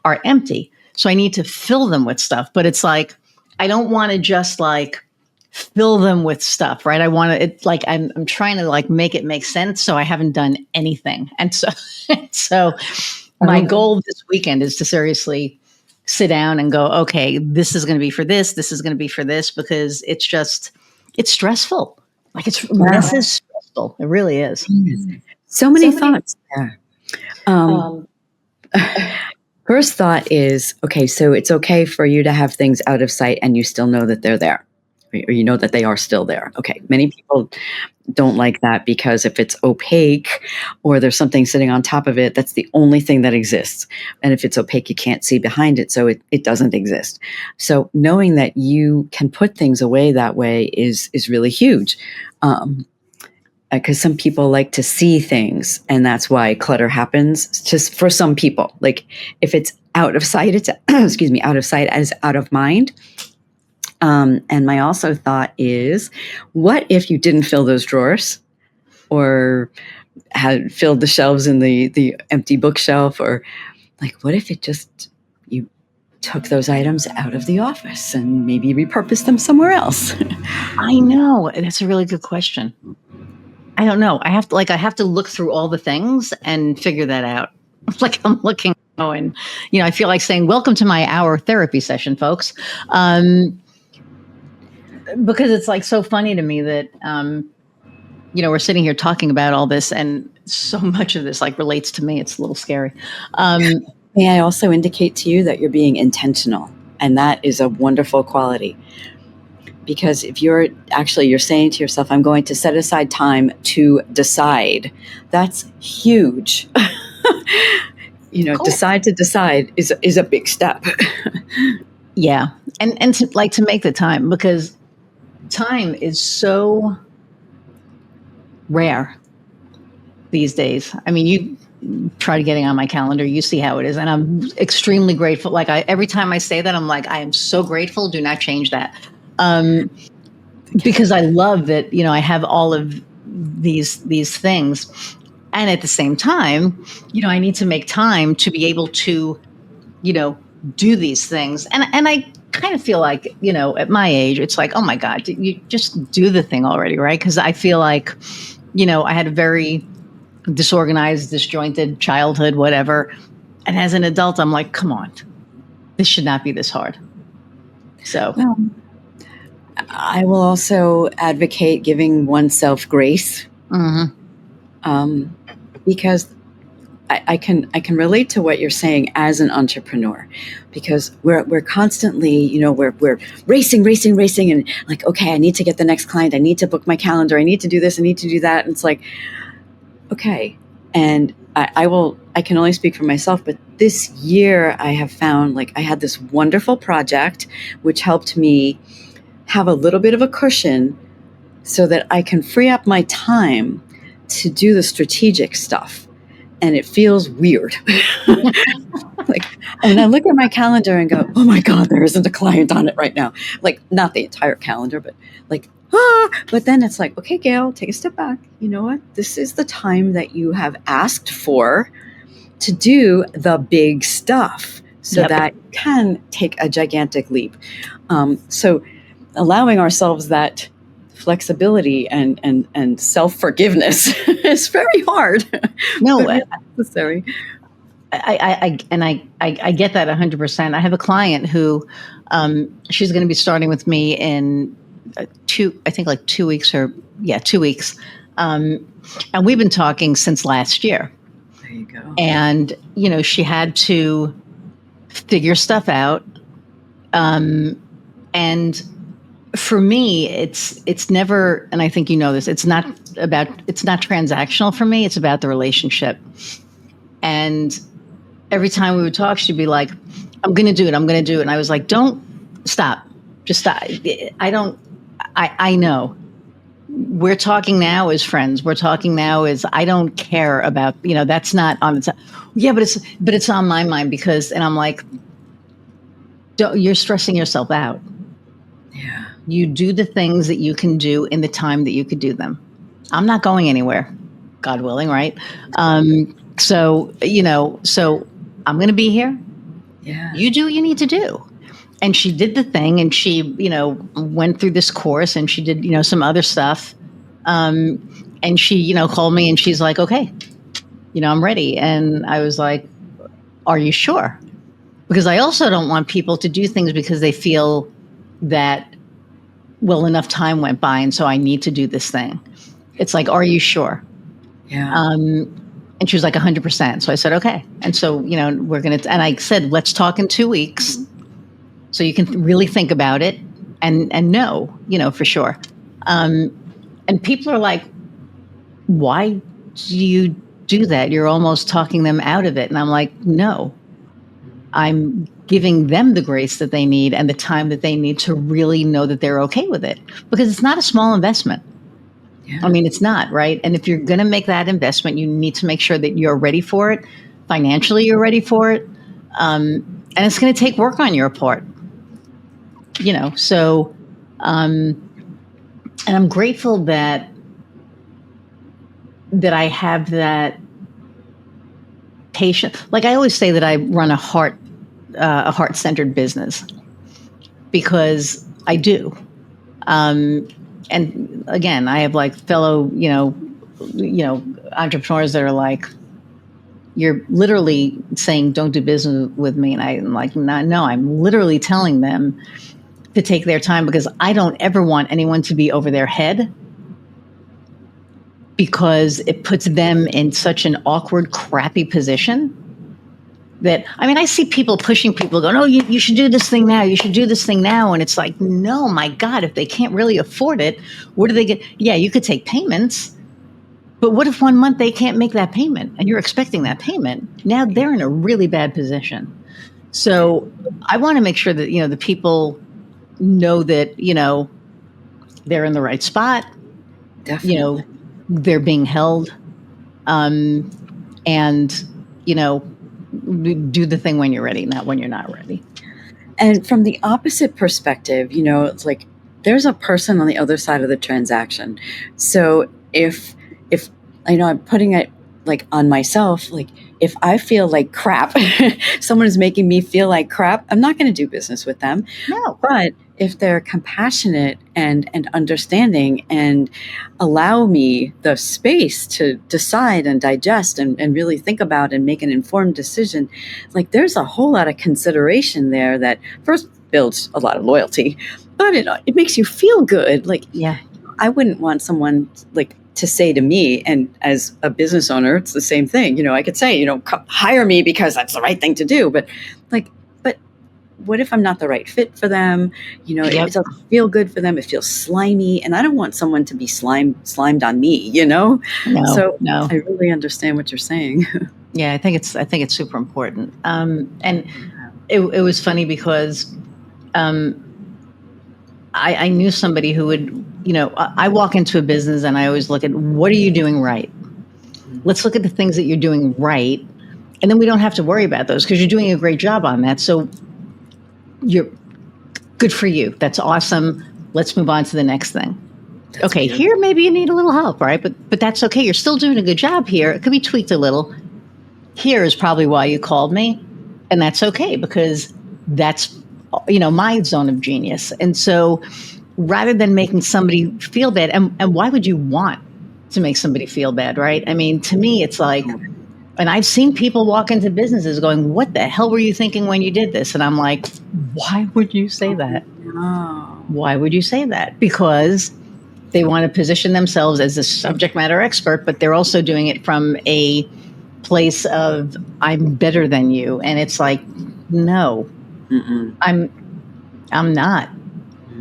are empty. So I need to fill them with stuff. But it's like, I don't want to just like fill them with stuff, right? I want to, it's like, I'm trying to like make it make sense. So I haven't done anything. And so, so my goal this weekend is to seriously sit down and go, okay, this is going to be for this. This is going to be for this, because it's stressful. Like this is stressful. It really is. So many thoughts there. First thought is, okay, so it's okay for you to have things out of sight and you still know that they're there, or you know that they are still there. Okay, many people don't like that because if it's opaque or there's something sitting on top of it, that's the only thing that exists. And if it's opaque, you can't see behind it, so it doesn't exist. So knowing that you can put things away that way is really huge. Because some people like to see things, and that's why clutter happens. Just for some people, like if it's out of sight, it's excuse me, out of sight as out of mind. And my also thought is, what if you didn't fill those drawers, or had filled the shelves in the empty bookshelf, or like what if it just you took those items out of the office and maybe repurposed them somewhere else? I know. That's a really good question. I don't know. I have to look through all the things and figure that out. Like I'm looking, and I feel like saying, "Welcome to my hour therapy session, folks," because it's like so funny to me that we're sitting here talking about all this, and so much of this like relates to me. It's a little scary. May I also indicate to you that you're being intentional, and that is a wonderful quality. Because if you're saying to yourself, I'm going to set aside time to decide, that's huge. Cool. Decide is a big step. Yeah. And to make the time, because time is so rare these days. I mean, you try getting on my calendar, you see how it is. And I'm extremely grateful. Like every time I say that, I'm like, I am so grateful. Do not change that. Because I love that, I have all of these things. And at the same time, I need to make time to be able to, do these things. And I kind of feel like, at my age, it's like, oh my God, you just do the thing already, right? Because I feel like, I had a very disorganized, disjointed childhood, whatever. And as an adult, I'm like, come on, this should not be this hard. So. I will also advocate giving oneself grace, because I can relate to what you're saying as an entrepreneur, because we're constantly, we're racing, and like, okay, I need to get the next client, I need to book my calendar, I need to do this, I need to do that, and it's like, okay, and I can only speak for myself, but this year I have found like I had this wonderful project which helped me have a little bit of a cushion so that I can free up my time to do the strategic stuff. And it feels weird. Like, and I look at my calendar and go, oh my God, there isn't a client on it right now. Like, not the entire calendar, but like, but then it's like, okay, Gail, take a step back. You know what? This is the time that you have asked for to do the big stuff so that you can take a gigantic leap. So allowing ourselves that flexibility and self-forgiveness is very hard. No, but necessary. I get that 100%. I have a client who she's going to be starting with me in 2 weeks 2 weeks. And we've been talking since last year. There you go. And, she had to figure stuff out. And for me, it's never, and I think you know this, it's not transactional for me. It's about the relationship. And every time we would talk, she'd be like, I'm going to do it. And I was like, don't stop. Just stop. I know. We're talking now as friends. We're talking now as I don't care about, that's not on the yeah, but it's on my mind because, and I'm like, you're stressing yourself out. Yeah. You do the things that you can do in the time that you could do them. I'm not going anywhere, God willing, right? So I'm going to be here. Yeah. You do what you need to do. And she did the thing, and she, went through this course, and she did, some other stuff. And she, called me, and she's like, okay, I'm ready. And I was like, are you sure? Because I also don't want people to do things because they feel that, well, enough time went by, and so I need to do this thing. It's like, are you sure? Yeah. And she was like 100%. So I said, okay. And so, we're going to, and I said, let's talk in 2 weeks so you can really think about it and know, for sure. And people are like, why do you do that? You're almost talking them out of it. And I'm like, no, I'm giving them the grace that they need and the time that they need to really know that they're okay with it, because it's not a small investment. Yeah. I mean, it's not, right? And if you're going to make that investment, you need to make sure that you're ready for it. Financially, you're ready for it. And it's going to take work on your part, so, and I'm grateful that I have that patience. Like I always say that I run a heart-centered business, because I do. And again, I have like fellow, entrepreneurs that are like, you're literally saying, don't do business with me. And I'm like, no, I'm literally telling them to take their time, because I don't ever want anyone to be over their head, because it puts them in such an awkward, crappy position. That, I mean, I see people pushing people going, oh, you should do this thing now. You should do this thing now. And it's like, no, my God, if they can't really afford it, where do they get? Yeah, you could take payments, but what if 1 month they can't make that payment and you're expecting that payment? Now they're in a really bad position. So I want to make sure that, the people know that, they're in the right spot. Definitely. They're being held. And, do the thing when you're ready, not when you're not ready. And from the opposite perspective, it's like there's a person on the other side of the transaction. So if I'm putting it like on myself, like if I feel like crap, someone is making me feel like crap, I'm not going to do business with them. No. But if they're compassionate and understanding and allow me the space to decide and digest and really think about and make an informed decision, like there's a whole lot of consideration there that first builds a lot of loyalty, but it makes you feel good. Like, yeah, I wouldn't want someone like to say to me, and as a business owner, it's the same thing. I could say, hire me because that's the right thing to do. But what if I'm not the right fit for them? Yep. It doesn't feel good for them. It feels slimy. And I don't want someone to be slimed on me, No. I really understand what you're saying. Yeah, I think it's super important. And it was funny because I knew somebody who would, I walk into a business and I always look at, what are you doing right? Let's look at the things that you're doing right. And then we don't have to worry about those because you're doing a great job on that. So you're good for you. That's awesome. Let's move on to the next thing. That's okay. Beautiful. Here, maybe you need a little help, right? But that's okay. You're still doing a good job here. It could be tweaked a little. Here is probably why you called me. And that's okay, because that's, my zone of genius. And so rather than making somebody feel bad, and why would you want to make somebody feel bad, right? I mean, to me, it's like, and I've seen people walk into businesses going, what the hell were you thinking when you did this? And I'm like, why would you say that? Oh. Why would you say that? Because they want to position themselves as a subject matter expert, but they're also doing it from a place of, I'm better than you. And it's like, no, I'm not.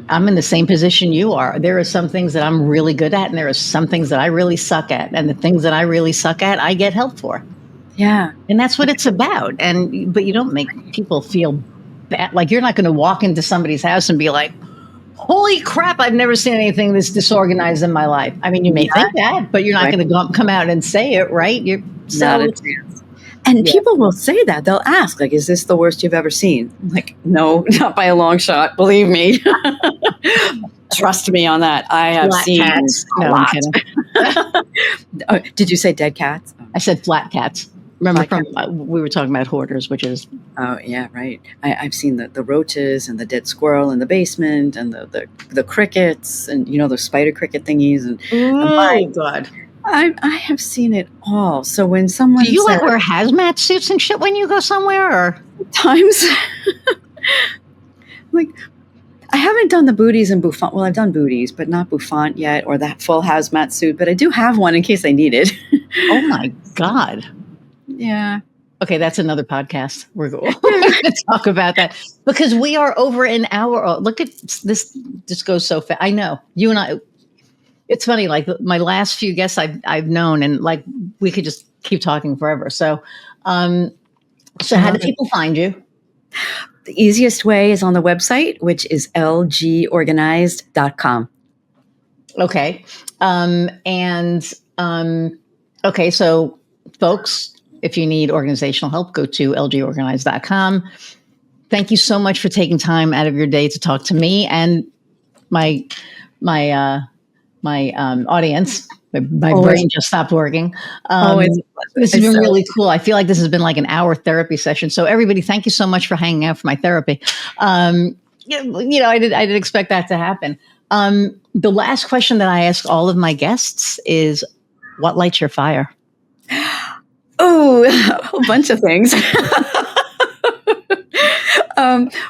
I'm in the same position you are. There are some things that I'm really good at, and there are some things that I really suck at. And the things that I really suck at, I get help for. Yeah. And that's what it's about. But you don't make people feel bad. Like, you're not going to walk into somebody's house and be like, holy crap, I've never seen anything this disorganized in my life. I mean, you may think that, but you're not going to come out and say it, right? Not a chance. And people will say that. They'll ask, like, is this the worst you've ever seen? I'm like, no, not by a long shot. Believe me. Trust me on that. I have seen cats. No, I'm kidding. Oh, did you say dead cats? I said flat cats. Remember podcast. we were talking about hoarders, which is Oh yeah, right. I've seen the roaches and the dead squirrel in the basement and the crickets and the spider cricket thingies and oh god. I have seen it all. So when Do someone you says like wear hazmat suits and shit when you go somewhere, or times like I haven't done the booties and bouffant. Well, I've done booties, but not bouffant yet, or that full hazmat suit. But I do have one in case I need it. oh my god. Yeah. Okay, that's another podcast. We're going to talk about that because we are over an hour. Look at this. This goes so fast. I know you and I. It's funny. Like my last few guests I've known, and like we could just keep talking forever. So, how do people find you? The easiest way is on the website, which is lgorganized.com. Okay. Okay. So, folks, if you need organizational help, go to lgorganized.com. Thank you so much for taking time out of your day to talk to me and my audience. My brain just stopped working. This has been really cool. I feel like this has been like an hour therapy session. So everybody, thank you so much for hanging out for my therapy. I didn't expect that to happen. The last question that I ask all of my guests is, what lights your fire? Oh, a whole bunch of things.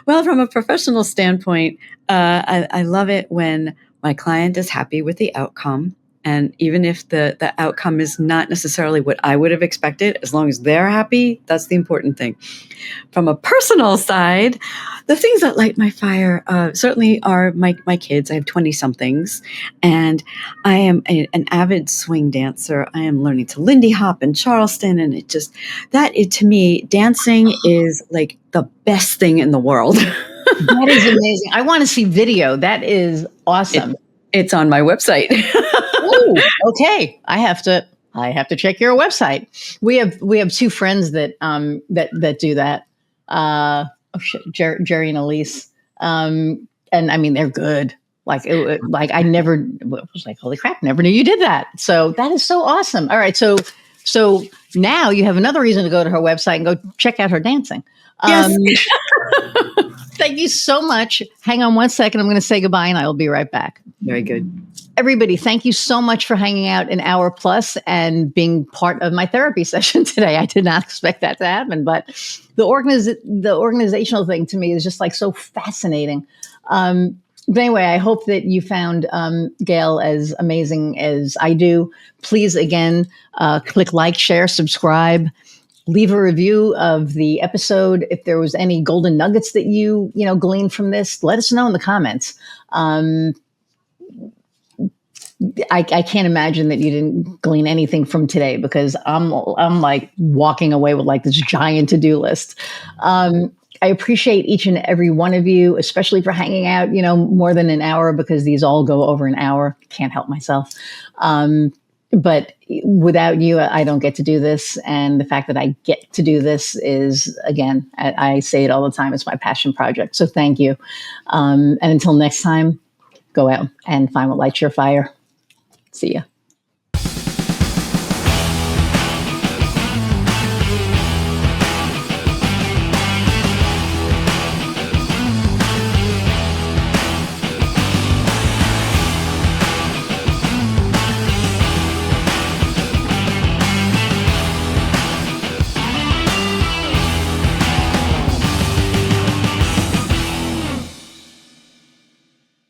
Well, from a professional standpoint, I love it when my client is happy with the outcome. And even if the outcome is not necessarily what I would have expected, as long as they're happy, that's the important thing. From a personal side, the things that light my fire certainly are my kids. I have 20-somethings, and I am an avid swing dancer. I am learning to Lindy Hop in Charleston, and to me, dancing is like the best thing in the world. That is amazing. I want to see video. That is awesome. It's on my website. Oh, okay. I have to check your website. We have two friends that do that. Jerry and Elise. And I mean, they're good. Like I never was like, holy crap, never knew you did that. So that is so awesome. All right. So now you have another reason to go to her website and go check out her dancing. Yes. Thank you so much. Hang on one second. I'm going to say goodbye and I will be right back. Very good. Everybody, thank you so much for hanging out an hour plus and being part of my therapy session today. I did not expect that to happen, but the organizational thing to me is just like so fascinating. But anyway, I hope that you found Gail as amazing as I do. Please, again, click like, share, subscribe. Leave a review of the episode. If there was any golden nuggets that you gleaned from this, let us know in the comments. I can't imagine that you didn't glean anything from today because I'm like walking away with like this giant to-do list. I appreciate each and every one of you, especially for hanging out, more than an hour because these all go over an hour. Can't help myself. But without you, I don't get to do this. And the fact that I get to do this is, again, I say it all the time, it's my passion project. So thank you. And until next time, go out and find what lights your fire. See ya.